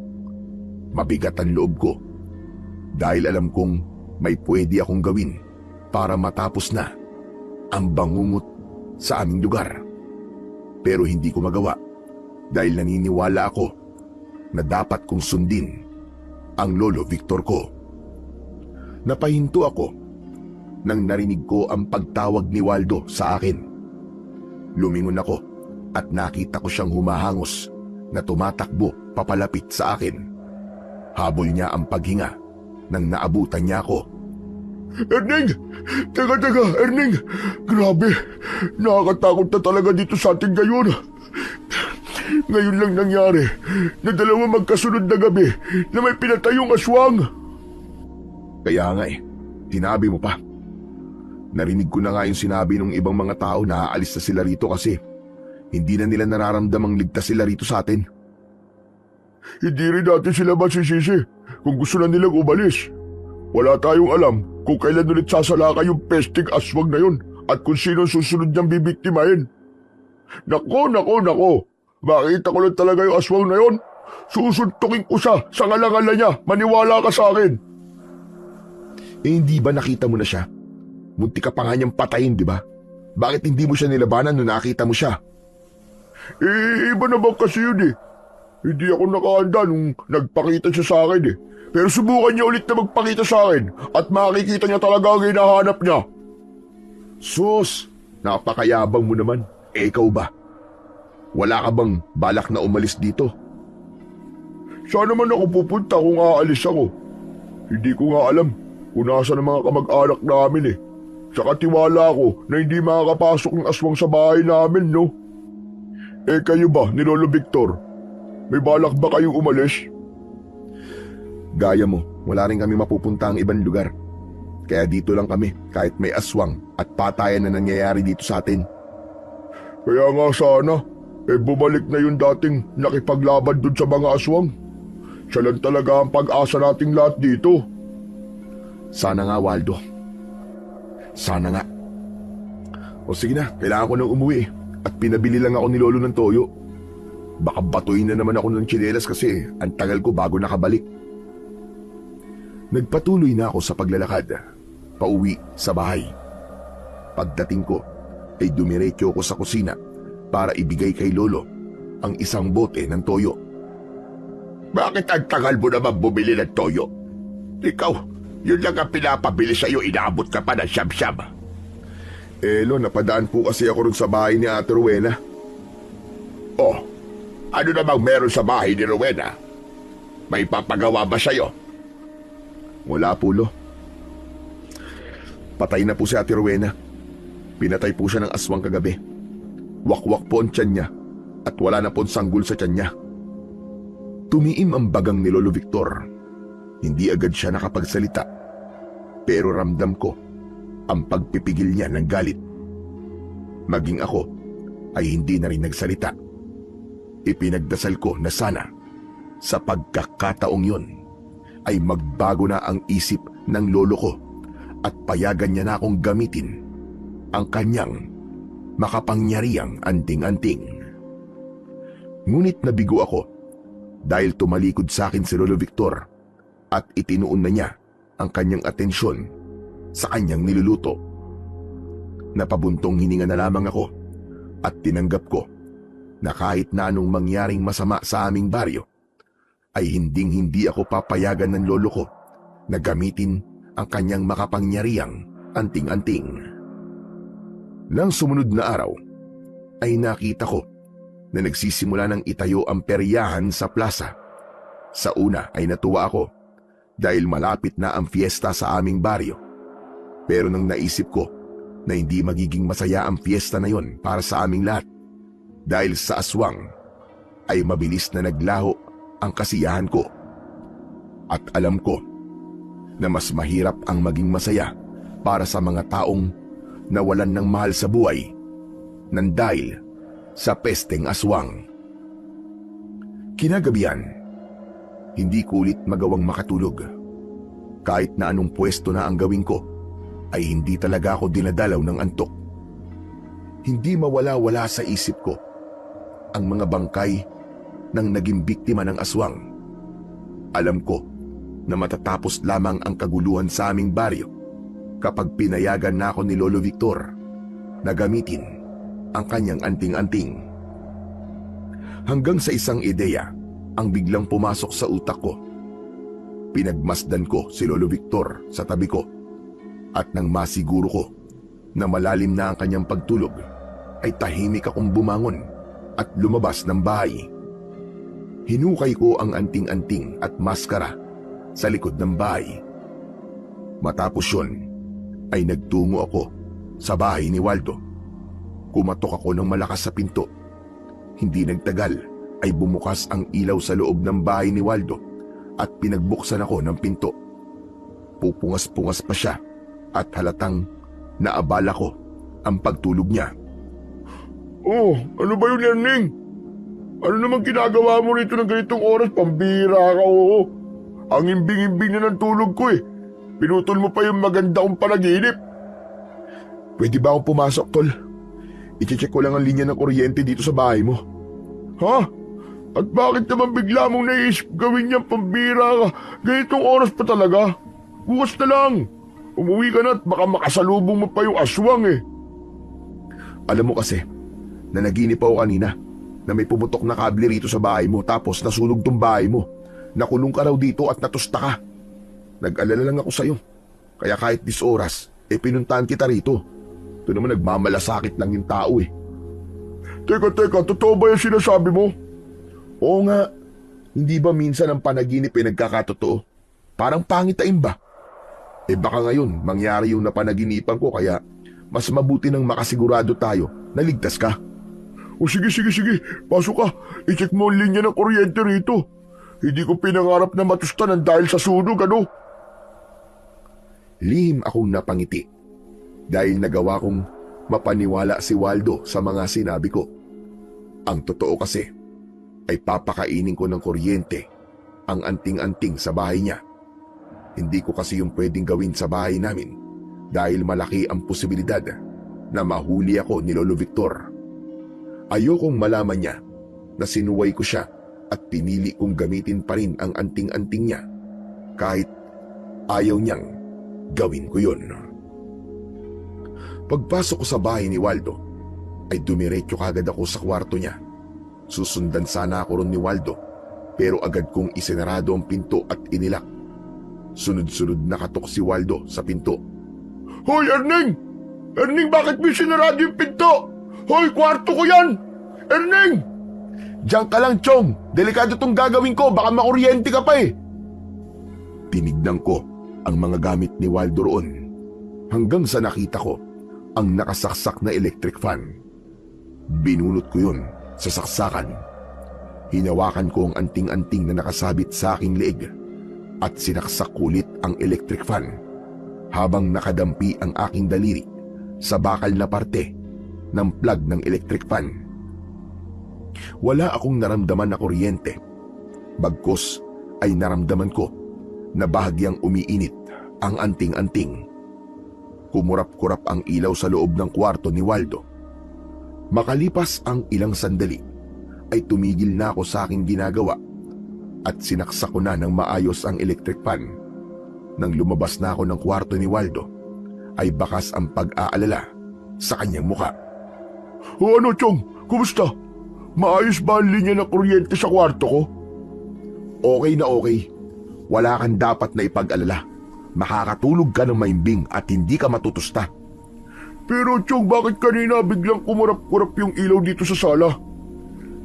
Mabigat ang loob ko dahil alam kong may pwede akong gawin para matapos na ang bangungot sa aming lugar. Pero hindi ko magawa dahil naniniwala ako na dapat kong sundin ang Lolo Victor ko. Napahinto ako nang narinig ko ang pagtawag ni Waldo sa akin. Lumingon ako at nakita ko siyang humahangos na tumatakbo papalapit sa akin. Habol niya ang paghinga nang naabutan niya ako. Erning! Teka, Erning! Grabe! Nakakatakot na talaga dito sa atin ngayon. Ngayon lang nangyari na dalawa magkasunod na gabi na may pinatayong aswang. Kaya nga sinabi mo pa. Narinig ko na nga yung sinabi ng ibang mga tao na aalis na sila rito kasi hindi na nila nararamdamang ligtas sila rito sa atin. Hindi rin natin sila masisisi kung gusto na nilang umalis. Wala tayong alam kung kailan ulit sasalakay yung pesting aswang na yun at kung sino susunod niyang bibiktimahin. Nako! Makita ko lang talaga yung aswang na yun. Susuntukin ko siya sa ngalangala niya. Maniwala ka sa akin. Hindi ba nakita mo na siya? Munti ka pa nga niyang patayin, di ba? Bakit hindi mo siya nilabanan nung nakita mo siya? Iba naman kasi yun Hindi ako nakahanda nung nagpakita siya sa akin Pero subukan niya ulit na magpakita sa akin at makikita niya talaga ang hinahanap niya. Sus! Napakayabang mo naman. Ikaw ba? Wala ka bang balak na umalis dito? Saan naman ako pupunta kung aalis ako? Hindi ko nga alam kung nasa ng mga kamag-anak namin Saka tiwala ko na hindi makakapasok ng aswang sa bahay namin, no? Kayo ba ni Lolo Victor? May balak ba kayong umalis? Gaya mo, wala rin kami mapupunta ang ibang lugar. Kaya dito lang kami kahit may aswang at patayan na nangyayari dito sa atin. Kaya nga sana, bumalik na yung dating nakipaglaban dun sa mga aswang. Siya lang talaga ang pag-asa nating lahat dito. Sana nga, Waldo. Sana nga. O sige na, kailangan ko nang umuwi at pinabili lang ako ni Lolo ng toyo. Baka batuin na naman ako ng tsinelas kasi ang tagal ko bago nakabalik. Nagpatuloy na ako sa paglalakad, pauwi sa bahay. Pagdating ko, ay dumiretso ko sa kusina para ibigay kay Lolo ang isang bote ng toyo. Bakit ang tagal mo naman bumili ng toyo? Ikaw, yun lang ang pinapabili sa'yo, inaabot ka pa ng siyam-siyam. Lo, napadaan po kasi ako rin sa bahay ni Ate Rowena. Oh, ano namang meron sa bahay ni Rowena? May papagawa ba sa'yo? Wala po, Lo. Patay na po si Ate Rowena. Pinatay po siya ng aswang kagabi. Wakwak po ang tiyan niya at wala na po ang sanggol sa tiyan niya. Tumiim ang bagang ni Lolo Victor. Hindi agad siya nakapagsalita. Pero ramdam ko ang pagpipigil niya ng galit. Maging ako ay hindi na rin nagsalita. Ipinagdasal ko na sana sa pagkakataong yun ay magbago na ang isip ng lolo ko at payagan niya na akong gamitin ang kanyang makapangyarihang anting-anting. Ngunit nabigo ako dahil tumalikod sa akin si Lolo Victor at itinuon na niya ang kanyang atensyon sa kanyang niluluto. Napabuntong hininga na lamang ako at tinanggap ko na kahit na anong mangyaring masama sa aming baryo, ay hinding-hindi ako papayagan ng lolo ko na gamitin ang kanyang makapangyarihang anting-anting. Nang sumunod na araw, ay nakita ko na nagsisimula ng itayo ang peryahan sa plaza. Sa una ay natuwa ako dahil malapit na ang fiesta sa aming baryo. Pero nang naisip ko na hindi magiging masaya ang fiesta na yon para sa aming lahat dahil sa aswang, ay mabilis na naglaho ang kasiyahan ko. At alam ko na mas mahirap ang maging masaya para sa mga taong nawalan ng mahal sa buhay nang dahil sa pesteng aswang. Kinagabihan, hindi ko ulit magawang makatulog. Kahit na anong pwesto na ang gawin ko, ay hindi talaga ako dinadalaw ng antok. Hindi mawala-wala sa isip ko ang mga bangkay ng naging biktima ng aswang. Alam ko na matatapos lamang ang kaguluhan sa aming baryo kapag pinayagan na ako ni Lolo Victor na gamitin ang kanyang anting-anting. Hanggang sa isang ideya ang biglang pumasok sa utak ko. Pinagmasdan ko si Lolo Victor sa tabi ko at nang masiguro ko na malalim na ang kanyang pagtulog, ay tahimik akong bumangon at lumabas ng bahay. Hinukay ko ang anting-anting at maskara sa likod ng bahay. Matapos yun, ay nagtungo ako sa bahay ni Waldo. Kumatok ako ng malakas sa pinto. Hindi nagtagal ay bumukas ang ilaw sa loob ng bahay ni Waldo at pinagbuksan ako ng pinto. Pupungas-pungas pa siya at halatang naabala ko ang pagtulog niya. Oh, ano ba yun, Erning? Ano naman ginagawa mo rito ng ganitong oras? Pambira ka, oo. Ang imbing-imbing na ng tulog ko eh. Pinutol mo pa yung maganda kong panaginip. Pwede ba akong pumasok, Tol? I-check ko lang ang linya ng kuryente dito sa bahay mo. Ha? At bakit naman bigla mong naisip gawin niyang pambira ka? Ganitong oras pa talaga? Bukas na lang. Umuwi ka na at baka makasalubong mo pa yung aswang eh. Alam mo kasi, na naginip ako kanina na may pumutok na kable rito sa bahay mo tapos nasunog tong bahay mo. Nakulong ka raw dito at natusta ka. Nag-alala lang ako sa'yo. Kaya kahit 10 oras, pinuntahan kita rito. Ito naman nagmamalasakit lang yung tao eh. Teka, totoo ba yung sinasabi mo? Oo nga, hindi ba minsan ang panaginip ay nagkakatotoo? Parang pangitain ba? Baka ngayon mangyari yung napanaginipan ko kaya mas mabuti nang makasigurado tayo na ligtas ka. O sige, pasok ka. I-check mo ang linya ng kuryente rito. Hindi ko pinangarap na matustanan dahil sa sunog, ano? Lihim akong napangiti dahil nagawa kong mapaniwala si Waldo sa mga sinabi ko. Ang totoo kasi ay papakainin ko ng kuryente ang anting-anting sa bahay niya. Hindi ko kasi yung pwedeng gawin sa bahay namin dahil malaki ang posibilidad na mahuli ako ni Lolo Victor. Ayokong malaman niya na sinuway ko siya at pinili kong gamitin pa rin ang anting-anting niya kahit ayaw niyang gawin ko yun. Pagpasok ko sa bahay ni Waldo, ay dumiretso kagad ako sa kwarto niya. Susundan sana ako ron ni Waldo, pero agad kong isinarado ang pinto at inilak. Sunod-sunod nakatok si Waldo sa pinto. Hoy, Erning! Erning, bakit mo sinarado yung pinto? Hoy, kwarto ko yan! Erning! Diyan ka lang, Chong. Delikado tong gagawin ko. Baka makuryente ka pa eh. Tinignan ko ang mga gamit ni Waldo roon hanggang sa nakita ko ang nakasaksak na electric fan. Binunot ko yun sa saksakan. Hinawakan ko ang anting-anting na nakasabit sa aking leeg at sinaksak ulit ang electric fan habang nakadampi ang aking daliri sa bakal na parte ng plug ng electric fan. Wala akong naramdaman na kuryente. Bagkus ay naramdaman ko na bahagyang umiinit ang anting-anting. Kumurap-kurap ang ilaw sa loob ng kwarto ni Waldo. Makalipas ang ilang sandali, ay tumigil na ako sa aking ginagawa at sinaksak ko na ng maayos ang electric fan. Nang lumabas na ako ng kwarto ni Waldo, ay bakas ang pag-aalala sa kanyang muka. O ano, Chong? Kumusta? Maayos ba ang linya ng kuryente sa kwarto ko? Okay na okay. Wala kang dapat na ipag-alala. Makakatulog ka ng maimbing at hindi ka matutusta. Pero Chong, bakit kanina biglang kumurap-kurap yung ilaw dito sa sala?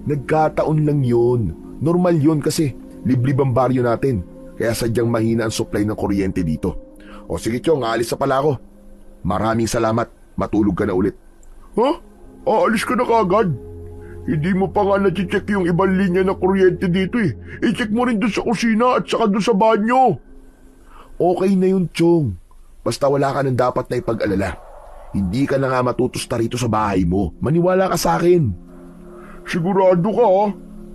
Nagkataon lang yun. Normal yun kasi liblib ang baryo natin. Kaya sadyang mahina ang supply ng kuryente dito. O sige Chong, aalis na pala ako. Maraming salamat. Matulog ka na ulit. Ha? Aalis ka na kaagad? Hindi mo pa nga na-check yung ibang linya ng kuryente dito eh. I-check mo rin doon sa kusina at saka doon sa banyo. Okay na yun, Chong. Basta wala ka nang dapat na ipag-alala. Hindi ka na nga matutusta rito sa bahay mo. Maniwala ka sa akin. Sigurado ka ha?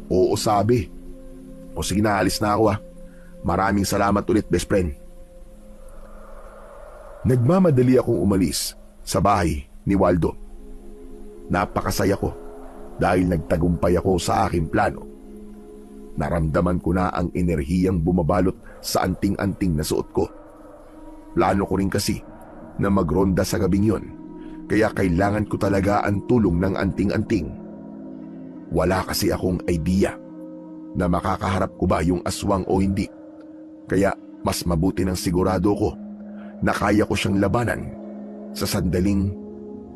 Oo, sabi. O sige na, alis na ako ha. Maraming salamat ulit, best friend. Nagmamadali akong umalis sa bahay ni Waldo. Napakasaya ko dahil nagtagumpay ako sa aking plano. Naramdaman ko na ang enerhiyang bumabalot sa anting-anting na suot ko. Plano ko rin kasi na magronda sa gabing yon, kaya kailangan ko talaga ang tulong ng anting-anting. Wala kasi akong idea na makakaharap ko ba yung aswang o hindi, kaya mas mabuti ng sigurado ko na kaya ko siyang labanan sa sandaling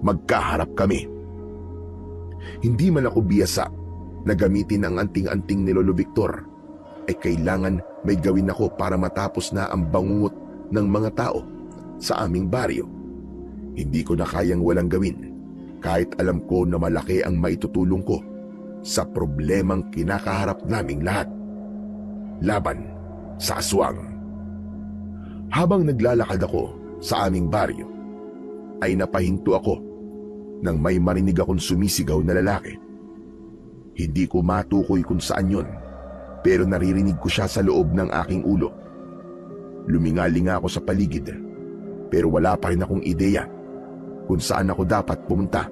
magkaharap kami. Hindi man ako biyasa na gamitin ang anting-anting ni Lolo Victor, ay kailangan may gawin ako para matapos na ang bangungot ng mga tao sa aming baryo. Hindi ko na kayang walang gawin kahit alam ko na malaki ang maitutulong ko sa problemang kinakaharap naming lahat. Laban sa aswang. Habang naglalakad ako sa aming baryo, ay napahinto ako nang may marinig akong sumisigaw na lalaki. Hindi ko matukoy kung saan yon, pero naririnig ko siya sa loob ng aking ulo. Lumingalinga ako sa paligid, pero wala pa rin akong ideya kung saan ako dapat pumunta.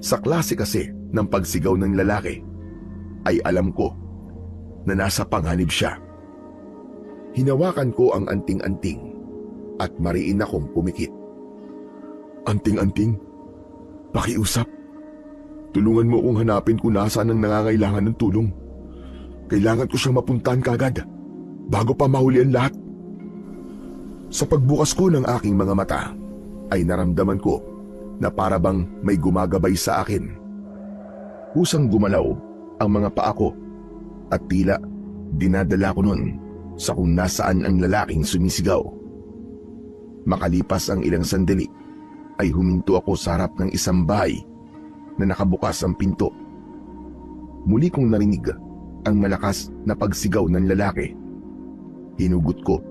Sa klase kasi ng pagsigaw ng lalaki, ay alam ko na nasa panganib siya. Hinawakan ko ang anting-anting at mariin akong pumikit. Anting-anting, pakiusap. Tulungan mo akong hanapin kung nasaan ang nangangailangan ng tulong. Kailangan ko siyang mapuntahan kaagad bago pa mahuli ang lahat. Sa pagbukas ko ng aking mga mata, ay naramdaman ko na para bang may gumagabay sa akin. Kusang gumalaw ang mga paa ko at tila dinadala ko nun sa kung nasaan ang lalaking sumisigaw. Makalipas ang ilang sandali, ay huminto ako sa harap ng isang bahay na nakabukas ang pinto. Muli kong narinig ang malakas na pagsigaw ng lalaki. Hinugot ko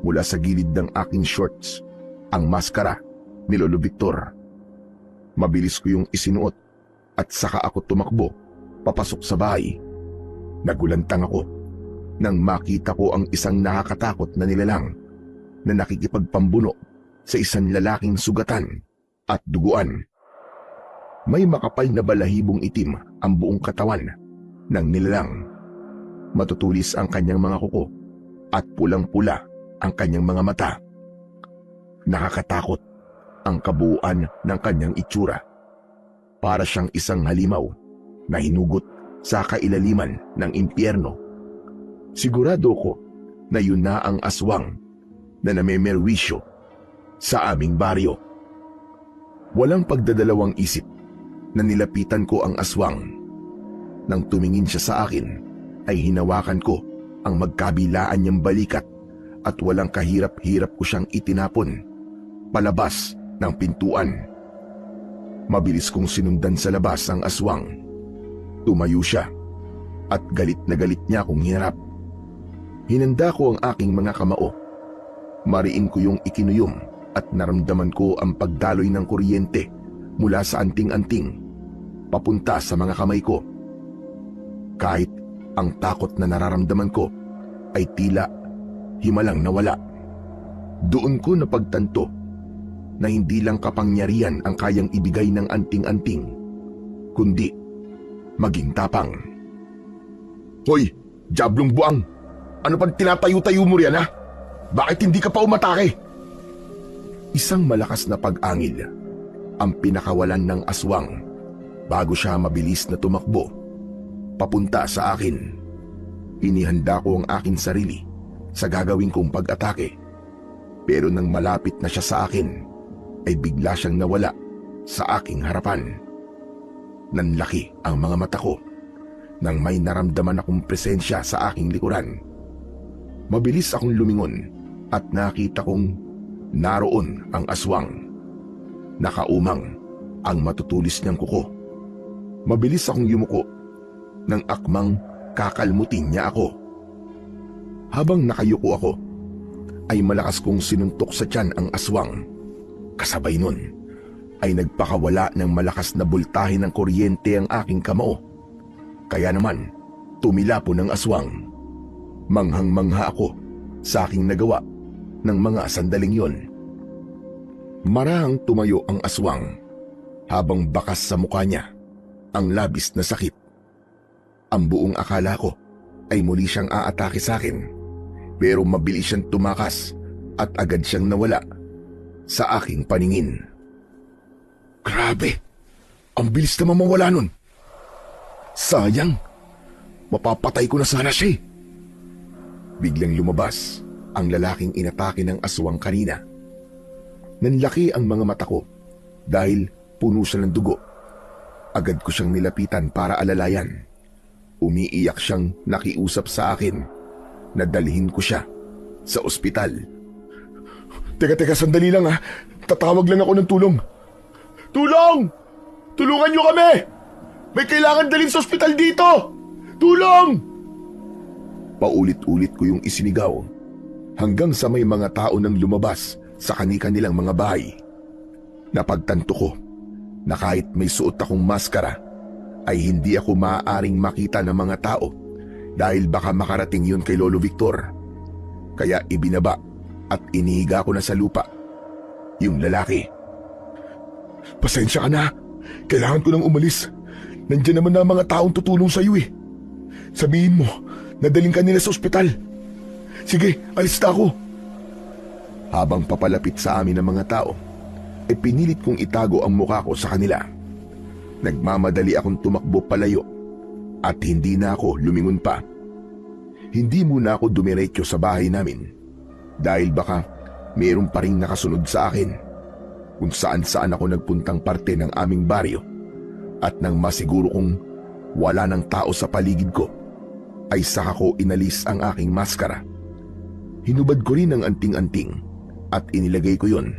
mula sa gilid ng aking shorts ang maskara ni Lolo Victor. Mabilis ko yung isinuot at saka ako tumakbo papasok sa bahay. Nagulantang ako nang makita ko ang isang nakakatakot na nilalang na nakikipagpambuno sa isang lalaking sugatan at duguan. May makapal na balahibong itim ang buong katawan ng nilalang. Matutulis ang kanyang mga kuko at pulang-pula ang kanyang mga mata. Nakakatakot ang kabuuan ng kanyang itsura. Para siyang isang halimaw na hinugot sa kailaliman ng impyerno. Sigurado ko na yun na ang aswang na namemerwisyo sa aming baryo. Walang pagdadalawang isip na nilapitan ko ang aswang. Nang tumingin siya sa akin, ay hinawakan ko ang magkabilaan niyang balikat at walang kahirap-hirap ko siyang itinapon palabas ng pintuan. Mabilis kong sinundan sa labas ang aswang. Tumayo siya at galit na galit niya akong hinarap. Hinanda ko ang aking mga kamao. Mariin ko yung ikinuyom at naramdaman ko ang pagdaloy ng kuryente mula sa anting-anting papunta sa mga kamay ko. Kahit ang takot na nararamdaman ko ay tila himalang nawala. Doon ko napagtanto na hindi lang kapangyarihan ang kayang ibigay ng anting-anting, kundi maging tapang. Hoy, Diablong Buang! Ano pang tinatayo-tayo mo riyan ha? Bakit hindi ka pa umatake? Isang malakas na pag-angil ang pinakawalan ng aswang bago siya mabilis na tumakbo papunta sa akin. Inihanda ko ang aking sarili sa gagawin kong pag-atake. Pero nang malapit na siya sa akin, ay bigla siyang nawala sa aking harapan. Nanlaki ang mga mata ko nang may naramdaman akong presensya sa aking likuran. Mabilis akong lumingon at nakita kong naroon ang aswang. Nakaumang ang matutulis niyang kuko. Mabilis akong yumuko nang akmang kakalmutin niya ako. Habang nakayuko ako, ay malakas kong sinuntok sa tiyan ang aswang. Kasabay nun ay nagpakawala ng malakas na bultahe ng kuryente ang aking kamao. Kaya naman, tumilapon ang aswang. Manghang-mangha ako sa aking nagawa ng mga sandaling yon. Marahang tumayo ang aswang habang bakas sa mukha niya ang labis na sakit. Ang buong akala ko ay muli siyang aatake sa akin, pero mabilis siyang tumakas at agad siyang nawala sa aking paningin. Grabe! Ang bilis naman mawala nun. Sayang! Mapapatay ko na sana siya. Biglang lumabas ang lalaking inatake ng aswang kanina. Nanlaki ang mga mata ko dahil puno siya ng dugo. Agad ko siyang nilapitan para alalayan. Umiiyak siyang nakiusap sa akin na dalhin ko siya sa ospital. Teka, sandali lang ha. Tatawag lang ako ng tulong. Tulong! Tulungan niyo kami! May kailangan dalhin sa ospital dito! Tulong! Paulit-ulit ko yung isinigaw hanggang sa may mga tao nang lumabas sa kani-kanilang mga bahay. Napagtanto ko na kahit may suot akong maskara ay hindi ako maaaring makita ng mga tao dahil baka makarating yun kay Lolo Victor. Kaya ibinaba at inihiga ko na sa lupa yung lalaki. Pasensya ka na. Kailangan ko nang umalis. Nandiyan naman na mga taong tutulong sa iyo eh. Sabihin mo, nadaling ka nila sa ospital. Sige, alis na ako. Habang papalapit sa amin ng mga tao, ay pinilit kong itago ang mukha ko sa kanila. Nagmamadali akong tumakbo palayo at hindi na ako lumingon pa. Hindi muna ako dumiretso sa bahay namin dahil baka mayroon pa ring nakasunod sa akin. Kung saan-saan ako nagpuntang parte ng aming baryo at nang masiguro kong wala ng tao sa paligid ko, ay saka ko inalis ang aking maskara. Hinubad ko rin ang anting-anting at inilagay ko yon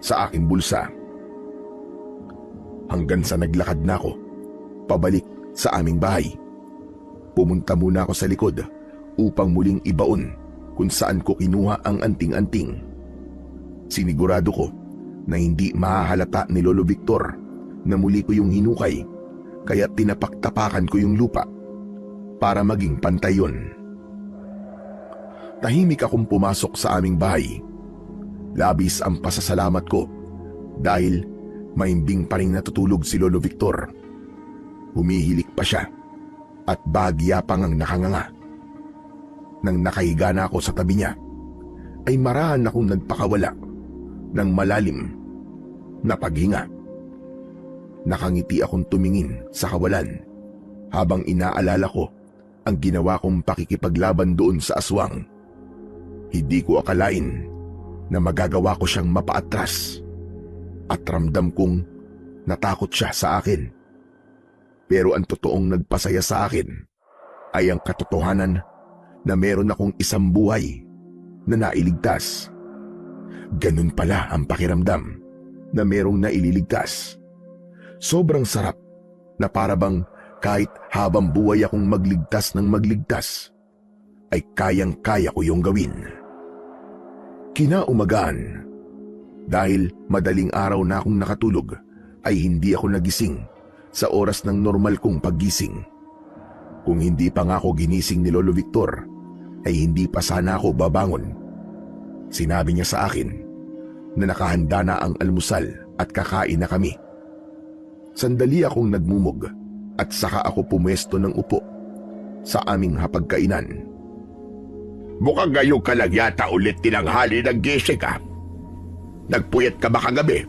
sa aking bulsa. Hanggang sa naglakad na ako pabalik sa aming bahay. Pumunta muna ako sa likod upang muling ibaon kung saan ko kinuha ang anting-anting. Sinigurado ko na hindi mahahalata ni Lolo Victor na muli ko yung hinukay, kaya tinapak-tapakan ko yung lupa para maging pantay yun. Tahimik akong pumasok sa aming bahay. Labis ang pasasalamat ko dahil maimbing pa rin natutulog si Lolo Victor. Humihilik pa siya at bahagya pang ang nakanganga. Nang nakahiga na ako sa tabi niya, ay marahan akong nagpakawala ng malalim na paghinga. Nakangiti akong tumingin sa kawalan habang inaalala ko ang ginawa kong pakikipaglaban doon sa aswang. Hindi ko akalain na magagawa ko siyang mapaatras at ramdam kong natakot siya sa akin. Pero ang totoong nagpasaya sa akin ay ang katotohanan na meron akong isang buhay na nailigtas. Ganun pala ang pakiramdam na merong naililigtas. Sobrang sarap na parabang kahit habang buhay akong magligtas ng magligtas, ay kayang-kaya ko yung gawin. Kinaumagaan, dahil madaling araw na akong nakatulog, ay hindi ako nagising sa oras ng normal kong paggising. Kung hindi pa nga ako ginising ni Lolo Victor, ay hindi pa sana ako babangon. Sinabi niya sa akin na nakahanda na ang almusal at kakain na kami. Sandali akong nagmumog at saka ako pumwesto ng upo sa aming hapagkainan. Mukhang ngayon ka lang yata ulit tinanghali ng gising ka. Nagpuyat ka ba kagabi?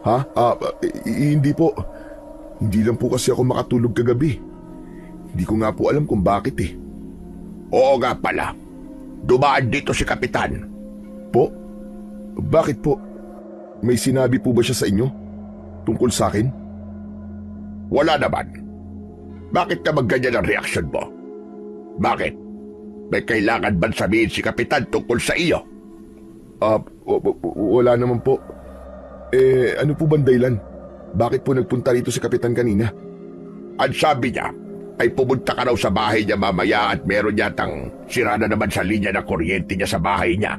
Ha? Hindi po. Hindi lang po kasi ako makatulog kagabi. Hindi ko nga po alam kung bakit eh. Oo nga pala. Dumaan dito si Kapitan. Po? Bakit po? May sinabi po ba siya sa inyo? Tungkol sa akin? Wala naman. Bakit naman ganyan ang reaksyon mo? Bakit? May kailangan ba sabihin si Kapitan tungkol sa iyo? Wala naman po. Ano po bang dahilan? Bakit po nagpunta rito si Kapitan kanina? Ang sabi niya ay pumunta ka raw sa bahay niya mamaya at meron yatang sira na naman sa linya ng kuryente niya sa bahay niya.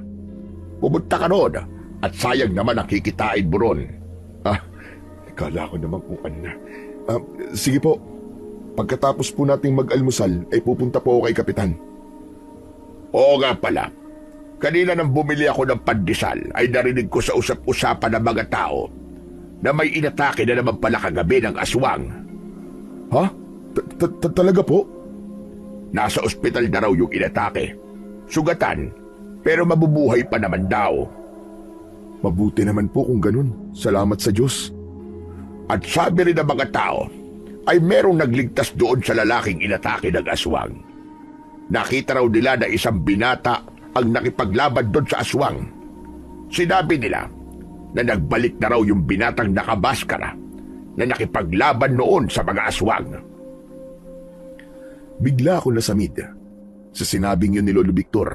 Pumunta ka roon at sayang naman ang kikitain mo ron. Kala ko naman kung ano na. Sige po. Pagkatapos po nating mag-almusal, ay pupunta po ako kay Kapitan. Oo nga pala. Kanina nang bumili ako ng pandesal ay narinig ko sa usap-usapan ng mga tao na may inatake na naman pala kagabi ng aswang. Ha? Talaga po? Nasa ospital na raw yung inatake. Sugatan, pero mabubuhay pa naman daw. Mabuti naman po kung ganun. Salamat sa Diyos. At sabi rin ng mga tao, ay merong nagligtas doon sa lalaking inatake ng aswang. Nakita raw nila na isang binata ang nakipaglaban doon sa aswang. Sinabi nila na nagbalik na raw yung binatang nakabaskara na nakipaglaban noon sa mga aswang. Bigla ako nasamid sa sinabing yun ni Lolo Victor.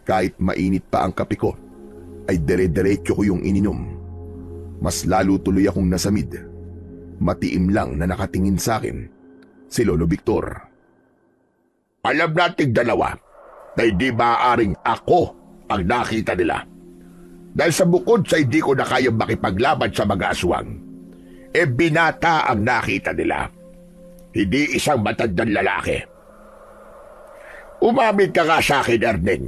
Kahit mainit pa ang kape ko, ay dire-diretso ko yung ininom. Mas lalo tuloy akong nasamid. Matiim lang na nakatingin sa akin si Lolo Victor. Alam nating dalawa na hindi maaaring ako ang nakita nila. Dahil sa bukod sa hindi ko na kayang makipaglaban sa mga aswang, binata ang nakita nila. Hindi isang matandang lalaki. Umamin ka nga sa akin, Erneng.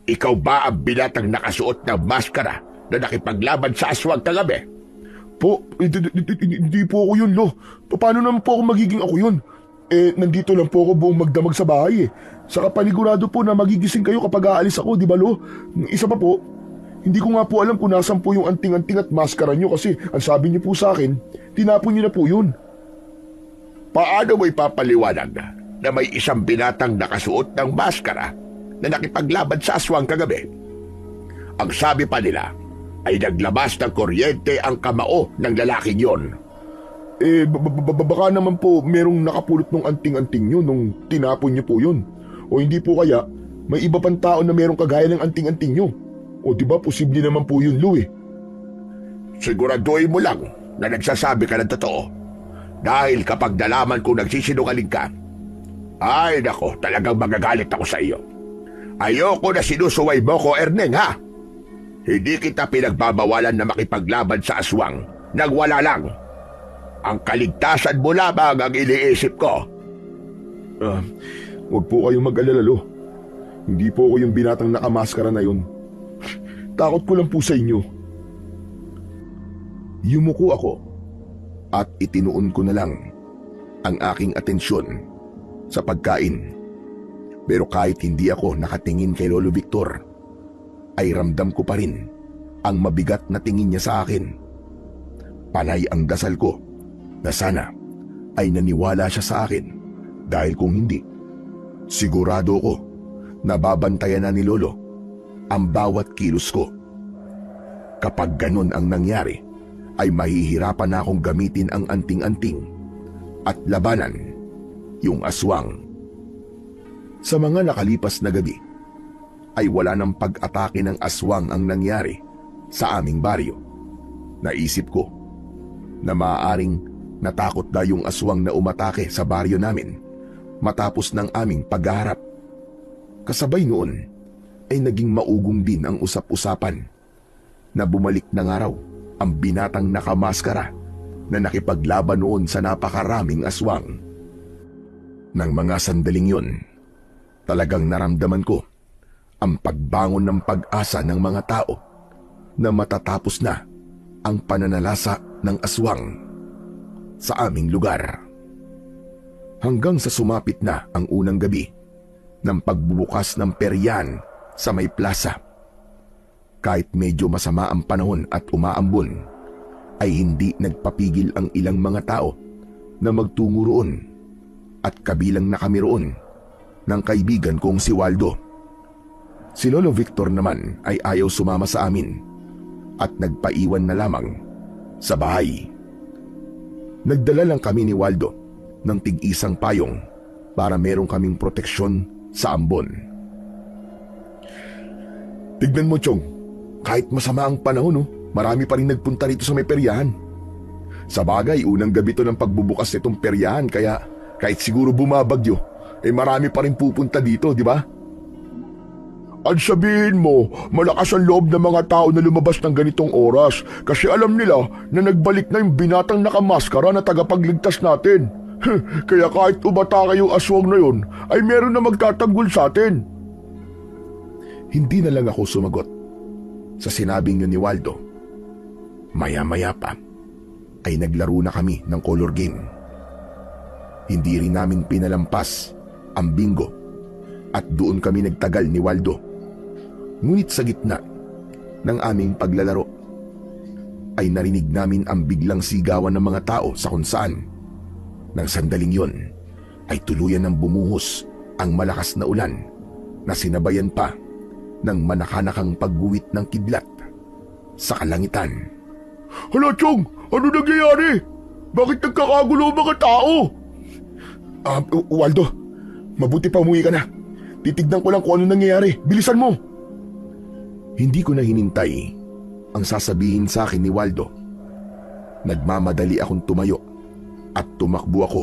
Ikaw ba ang binatang nakasuot ng maskara na nakipaglaban sa aswang kagabi? Po, hindi po ako yun, Lo. Paano naman po ako magiging ako yun? Nandito lang po ako buong magdamag sa bahay. Saka panigurado po na magigising kayo kapag aalis ako, di ba, Lo? Isa pa po, hindi ko nga po alam kung nasan po yung anting-anting at maskara nyo kasi ang sabi niyo po sa akin, tinapon niyo na po yun. Paano mo ipapaliwanag na may isang binatang nakasuot ng maskara na nakipaglaban sa aswang kagabi? Ang sabi pa nila ay naglabas ng kuryente ang kamao ng lalaking yon. Baka naman po merong nakapulot ng anting-anting nyo nung tinapon nyo po yun. O hindi po kaya may iba pang tao na merong kagaya ng anting-anting nyo. O di ba posible naman po yun, Lo eh. Siguraduhin mo lang na nagsasabi ka ng totoo. Dahil kapag nalaman kong nagsisinungaling ka, ay nako, talagang magagalit ako sa iyo. Ayoko na sinusuway mo ko, Erneng, ha? Hindi kita pinagbabawalan na makipaglaban sa aswang nang wala lang. Ang kaligtasan mo lamang ang iniisip ko. Huwag po kayong mag-alala, Lo. Hindi po ako yung binatang nakamaskara na yun. Takot ko lang po sa inyo. Yumuko ako at itinuon ko na lang ang aking atensyon sa pagkain. Pero kahit hindi ako nakatingin kay Lolo Victor, ay ramdam ko pa rin ang mabigat na tingin niya sa akin. Panay ang dasal ko na sana ay naniwala siya sa akin dahil kung hindi, sigurado ko na babantayan na ni Lolo ang bawat kilos ko. Kapag ganun ang nangyari, ay mahihirapan na akong gamitin ang anting-anting at labanan yung aswang. Sa mga nakalipas na gabi, ay wala ng pag-atake ng aswang ang nangyari sa aming baryo. Naisip ko na maaaring natakot na yung aswang na umatake sa baryo namin matapos ng aming paghaharap. Kasabay noon ay naging maugong din ang usap-usapan na bumalik ng araw ang binatang nakamaskara na nakipaglaban noon sa napakaraming aswang. Nang mga sandaling yun, talagang naramdaman ko ang pagbangon ng pag-asa ng mga tao na matatapos na ang pananalasa ng aswang sa aming lugar. Hanggang sa sumapit na ang unang gabi ng pagbubukas ng peryan sa may plaza. Kahit medyo masama ang panahon at umaambon, ay hindi nagpapigil ang ilang mga tao na magtungo roon at kabilang na kami roon ng kaibigan kong si Waldo. Si Lolo Victor naman ay ayaw sumama sa amin at nagpaiwan na lamang sa bahay. Nagdala lang kami ni Waldo ng tig-isang payong para meron kaming proteksyon sa ambon. Tignan mo, Chong. Kahit masama ang panahon, marami pa rin nagpunta rito sa may peryahan. Sa bagay, unang gabi to ng pagbubukas nitong peryahan, kaya kahit siguro bumabagyo, marami pa rin pupunta dito, di ba? At sabihin mo, malakas ang loob ng mga tao na lumabas ng ganitong oras kasi alam nila na nagbalik na yung binatang nakamaskara na tagapagligtas natin. Kaya kahit umatake yung aswang na yun, ay meron na magtatanggol sa atin. Hindi na lang ako sumagot sa sinabing yun ni Waldo. Maya-maya pa ay naglaro na kami ng color game. Hindi rin namin pinalampas ang bingo at doon kami nagtagal ni Waldo. Ngunit sa gitna ng aming paglalaro ay narinig namin ang biglang sigawan ng mga tao sa kung saan. Nang sandaling yon ay tuluyan ng bumuhos ang malakas na ulan na sinabayan pa ng manakanakang pagguwit ng kidlat sa kalangitan. Hala, Chong! Ano nangyayari? Bakit nagkakagulo ang mga tao? Waldo, mabuti pa umuwi ka na. Titignan ko lang kung ano nangyayari. Bilisan mo! Hindi ko na hinintay ang sasabihin sa akin ni Waldo. Nagmamadali akong tumayo at tumakbo ako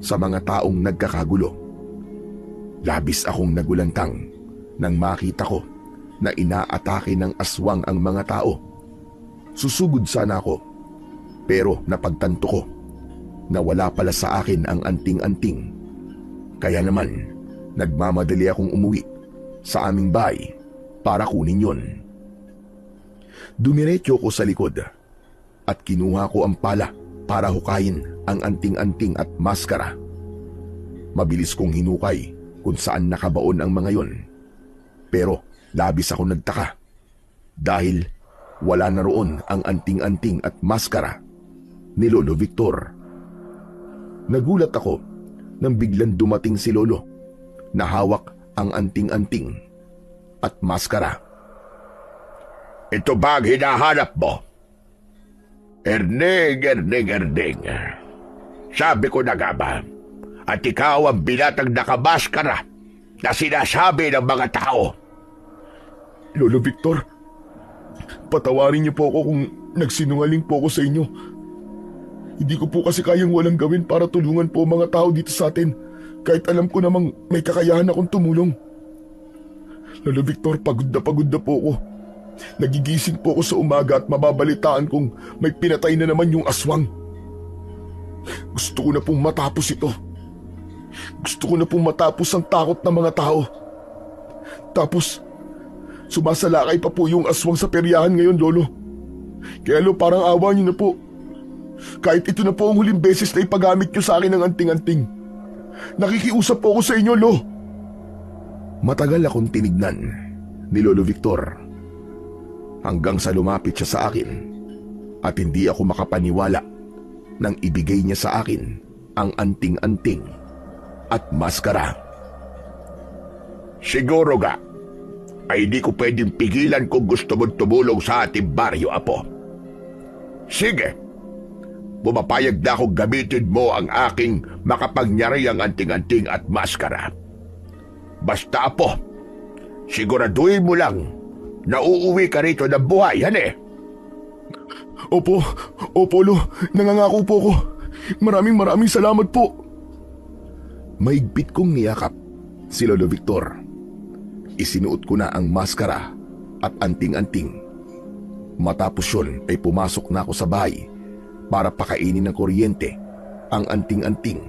sa mga taong nagkakagulo. Labis akong nagulantang nang makita ko na inaatake ng aswang ang mga tao. Susugod sana ako, pero napagtanto ko na wala pala sa akin ang anting-anting. Kaya naman, nagmamadali akong umuwi sa aming bahay para kunin yon. Dumiretso ko sa likod at kinuha ko ang pala para hukayin ang anting-anting at maskara. Mabilis kong hinukay kung saan nakabaon ang mga yon. Pero labis ako nagtaka dahil wala na roon ang anting-anting at maskara ni Lolo Victor. Nagulat ako nang biglang dumating si Lolo na hawak ang anting-anting at maskara. Ito ba ang hinahanap mo? Erding. Sabi ko na nga ba, at ikaw ang binatang nakamaskara na sinasabi ng mga tao. Lolo Victor, patawarin niyo po ako kung nagsinungaling po ako sa inyo. Hindi ko po kasi kayang walang gawin para tulungan po mga tao dito sa atin, kahit alam ko namang may kakayahan akong tumulong. Lolo Victor, pagod na po ako. Nagigising po ako sa umaga at mababalitaan kong may pinatay na naman yung aswang. Gusto ko na pong matapos ito. Gusto ko na pong matapos ang takot ng mga tao. Tapos, sumasalakay pa po yung aswang sa peryahan ngayon, Lolo. Kaya Lo, parang awa niyo na po. Kahit ito na po ang huling beses na ipagamit niyo sa akin ng anting-anting. Nakikiusap po ako sa inyo, Lo. Matagal akong tinignan ni Lolo Victor hanggang sa lumapit siya sa akin at hindi ako makapaniwala nang ibigay niya sa akin ang anting-anting at maskara. Siguro nga, ay di ko pwedeng pigilan kung gusto mong tumulong sa ating baryo, Apo. Sige, pumapayag na akong gamitin mo ang aking makapangyarihang anting-anting at maskara. Basta, Apo, siguraduhin mo lang na uuwi ka rito ng buhay, Opo, Lo, nangangako po ako. Maraming salamat po. Maigpit kong niyakap si Lolo Victor. Isinuot ko na ang maskara at anting-anting. Matapos yun ay pumasok na ako sa bahay para pakainin ng kuryente ang anting-anting.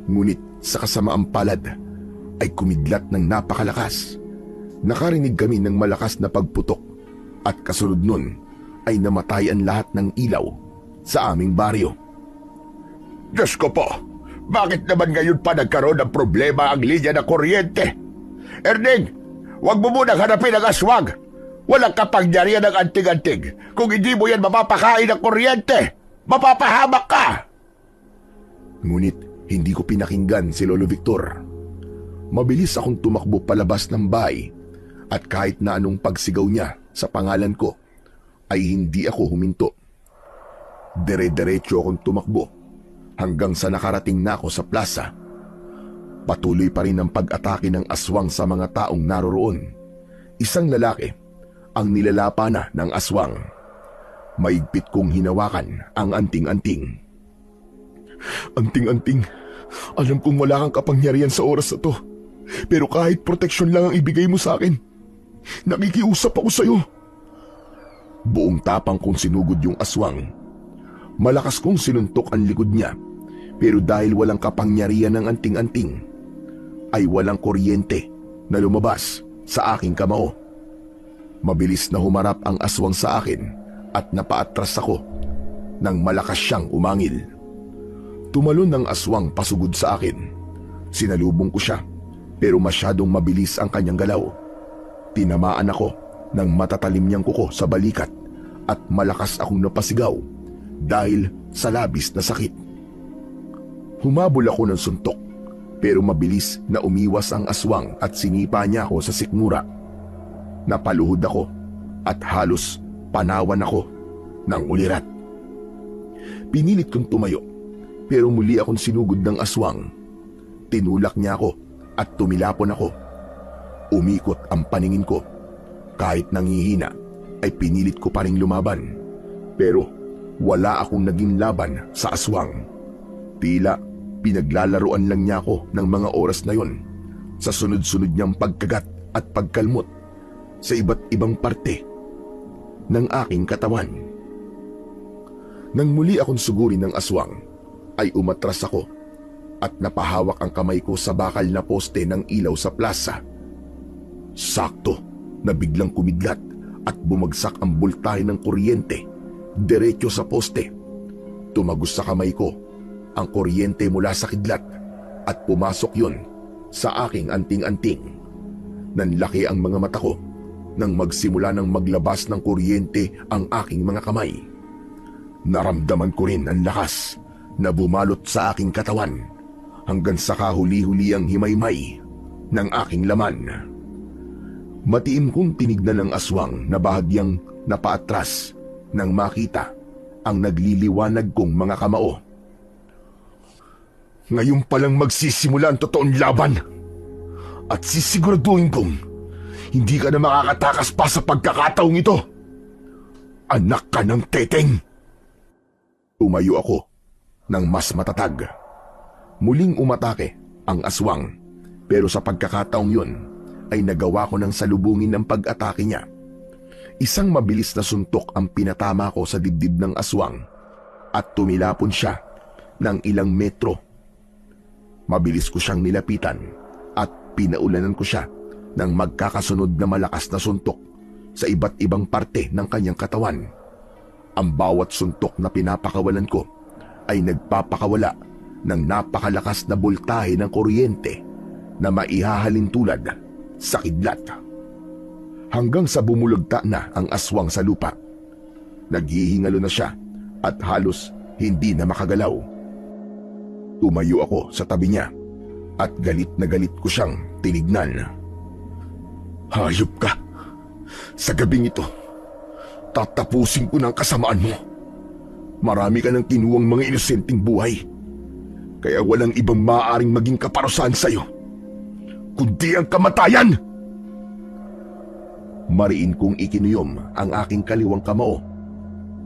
Ngunit sa kasamaang palad ay kumidlat ng napakalakas. Nakarinig kami ng malakas na pagputok at kasunod nun ay namatay ang lahat ng ilaw sa aming baryo. Diyos ko po, bakit naman ngayon pa nagkaroon ng problema ang linya ng kuryente? Erding, huwag mo munang hanapin ang aswang. Walang kapangyarihan ng anting-anting. Kung hindi mo yan mapapakain ng kuryente, mapapahamak ka! Ngunit hindi ko pinakinggan si Lolo Victor. Mabilis akong tumakbo palabas ng bahay at kahit na anong pagsigaw niya sa pangalan ko, ay hindi ako huminto. Dire-diretso akong tumakbo hanggang sa nakarating na ako sa plaza. Patuloy pa rin ang pag-atake ng aswang sa mga taong naroroon. Isang lalaki ang nilalapa na ng aswang. Maigpit kong hinawakan ang anting-anting. Anting-anting, alam kong wala kang kapangyarihan sa oras na to. Pero kahit proteksyon lang ang ibigay mo sa akin, nakikiusap ako sa'yo. Buong tapang kong sinugod yung aswang. Malakas kong sinuntok ang likod niya, pero dahil walang kapangyarihan ng anting-anting, ay walang kuryente na lumabas sa aking kamao. Mabilis na humarap ang aswang sa akin at napaatras ako nang malakas siyang umangil. Tumalon ang aswang pasugod sa akin. Sinalubong ko siya, pero masyadong mabilis ang kanyang galaw. Tinamaan ako ng matatalim niyang kuko sa balikat at malakas akong napasigaw dahil sa labis na sakit. Humabol ako ng suntok, pero mabilis na umiwas ang aswang at sinipa niya ako sa sikmura. Napaluhod ako at halos panawan ako ng ulirat. Pinilit kong tumayo, pero muli akong sinugod ng aswang. Tinulak niya ako at tumilapon ako. Umikot ang paningin ko. Kahit nangihina, ay pinilit ko pa ring lumaban. Pero wala akong naging laban sa aswang. Tila pinaglalaruan lang niya ako ng mga oras na yon sa sunod-sunod niyang pagkagat at pagkalmot sa iba't ibang parte ng aking katawan. Nang muli akong sugurin ng aswang, ay umatras ako at napahawak ang kamay ko sa bakal na poste ng ilaw sa plaza. Sakto na biglang kumidlat at bumagsak ang bultahe ng kuryente diretso sa poste. Tumagos sa kamay ko ang kuryente mula sa kidlat at pumasok yon sa aking anting-anting. Nanlaki ang mga mata ko nang magsimula ng maglabas ng kuryente ang aking mga kamay. Naramdaman ko rin ang lakas na bumalot sa aking katawan hanggang sa kahuli-huli ang himaymay ng aking laman. Matiim kong tinignan ang aswang na bahagyang napaatras nang makita ang nagliliwanag kong mga kamao. Ngayon palang magsisimula ang totoong laban at sisiguraduhin kong hindi ka na makakatakas pa sa pagkakataong ito. Anak ka ng teteng! Tumayo ako ng mas matatag. Muling umatake ang aswang, pero sa pagkakataong yun ay nagawa ko ng salubungin ng pag-atake niya. Isang mabilis na suntok ang pinatama ko sa dibdib ng aswang at tumilapon siya ng ilang metro. Mabilis ko siyang nilapitan at pinaulanan ko siya ng magkakasunod na malakas na suntok sa iba't ibang parte ng kanyang katawan. Ang bawat suntok na pinapakawalan ko ay nagpapakawala ng napakalakas na boltahe ng kuryente na maihahalin tulad sa kidlat. Hanggang sa bumulagta na ang aswang sa lupa. Naghihingalo na siya at halos hindi na makagalaw. Tumayo ako sa tabi niya at galit na galit ko siyang tinignan. Hayop ka! Sa gabing ito, tatapusin ko ng kasamaan mo. Marami ka ng kinuwang mga inosenteng buhay, kaya walang ibang maaaring maging kaparusahan sa'yo, kundi ang kamatayan! Mariin kong ikinuyom ang aking kaliwang kamao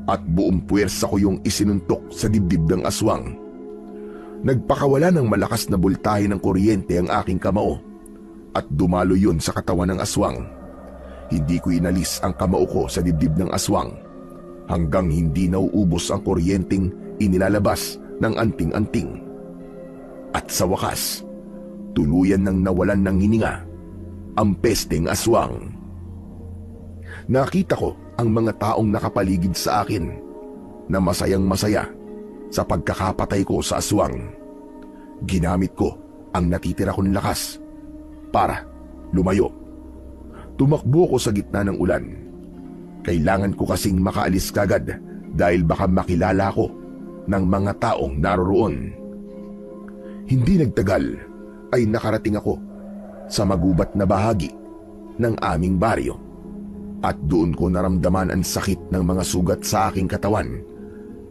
at buong puwersa ko yung isinuntok sa dibdib ng aswang. Nagpakawala ng malakas na boltahe ng kuryente ang aking kamao at dumalo yun sa katawan ng aswang. Hindi ko inalis ang kamao ko sa dibdib ng aswang hanggang hindi nauubos ang kuryenteng inilalabas ng anting-anting. At sa wakas, tuluyan nang nawalan ng hininga ang pesteng aswang. Nakita ko ang mga taong nakapaligid sa akin na masayang-masaya sa pagkakapatay ko sa aswang. Ginamit ko ang natitira kong lakas para lumayo. Tumakbo ko sa gitna ng ulan. Kailangan ko kasing makaalis kagad dahil baka makilala ko ng mga taong naroroon. Hindi nagtagal ay nakarating ako sa magubat na bahagi ng aming baryo. At doon ko naramdaman ang sakit ng mga sugat sa aking katawan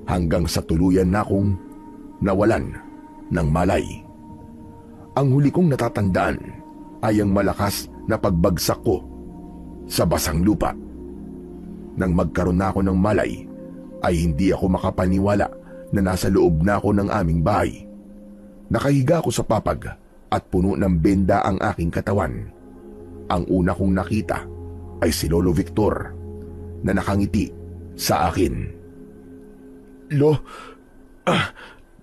hanggang sa tuluyan na akong nawalan ng malay. Ang huli kong natatandaan ay ang malakas na pagbagsak ko sa basang lupa. Nang magkaroon na ako ng malay, ay hindi ako makapaniwala na nasa loob na ako ng aming bahay. Nakahiga ako sa papag at puno ng benda ang aking katawan. Ang una kong nakita ay si Lolo Victor na nakangiti sa akin. Lo,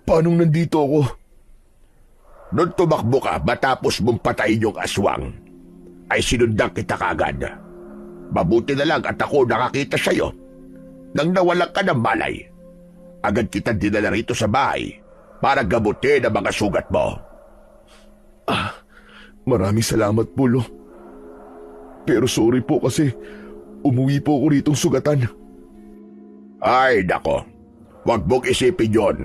paano nandito ako? Nung tumakbo ka matapos mong patayin yung aswang, ay sinundan kita kagad. Mabuti na lang at ako nakakita sa'yo. Nang nawalan ka ng malay, agad kita dinala rito sa bahay para gamutin ang mga sugat mo. Maraming salamat po, Lo. Pero sorry po kasi umuwi po ako ritong sugatan. Ay, nako. Huwag mong isipin yon.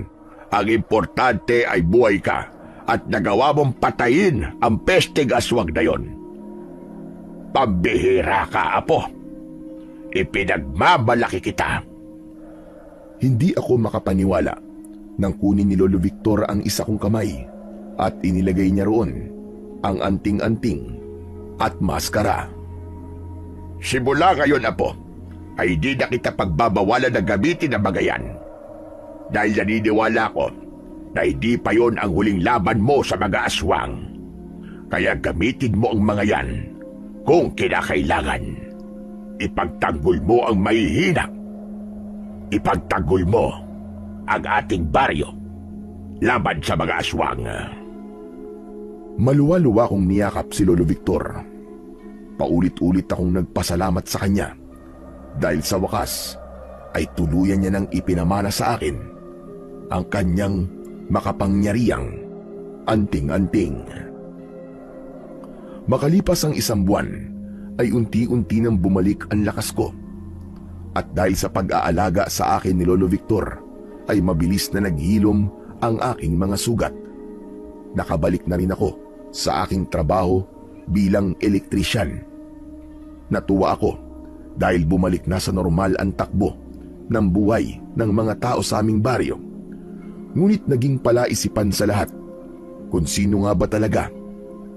Ang importante ay buhay ka at nagawa mong patayin ang pesteng aswang na yon. Pambihira ka, Apo. Ipinagmamalaki kita. Hindi ako makapaniwala nang kunin ni Lolo Victor ang isa kong kamay at inilagay niya roon ang anting-anting at maskara. Simula ngayon, Apo, ay di na kita pagbabawalan na gamitin ang mga yan. Dahil naniniwala ko na hindi pa yon ang huling laban mo sa mga aswang. Kaya gamitin mo ang mga yan kung kinakailangan. Ipagtanggol mo ang mahihina. Ipagtanggol mo ang ating baryo laban sa mga aswang. Maluwa-luwa kong niyakap si Lolo Victor. Paulit-ulit akong nagpasalamat sa kanya dahil sa wakas ay tuluyan niya nang ipinamana sa akin ang kanyang makapangyarihang anting-anting. Makalipas ang 1 buwan ay unti-unti nang bumalik ang lakas ko. At dahil sa pag-aalaga sa akin ni Lolo Victor ay mabilis na naghilom ang aking mga sugat. Nakabalik na rin ako sa aking trabaho bilang elektrisyan. Natuwa ako dahil bumalik na sa normal ang takbo ng buhay ng mga tao sa aming baryo. Ngunit naging palaisipan sa lahat kung sino nga ba talaga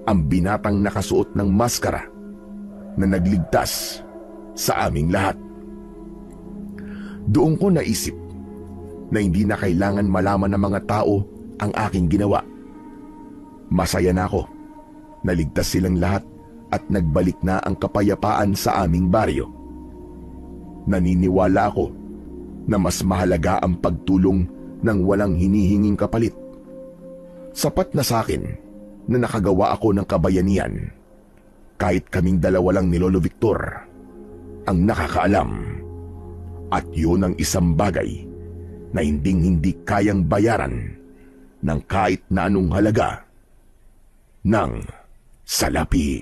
ang binatang nakasuot ng maskara na nagligtas sa aming lahat. Doon ko naisip na hindi na kailangan malaman ng mga tao ang aking ginawa. Masaya na ako. Naligtas silang lahat at nagbalik na ang kapayapaan sa aming baryo. Naniniwala ako na mas mahalaga ang pagtulong ng walang hinihinging kapalit. Sapat na sa akin na nakagawa ako ng kabayanihan. Kahit kaming dalawa lang ni Lolo Victor ang nakakaalam. At yun ang isang bagay na hindi kayang bayaran ng kahit na anong halaga ng salapi.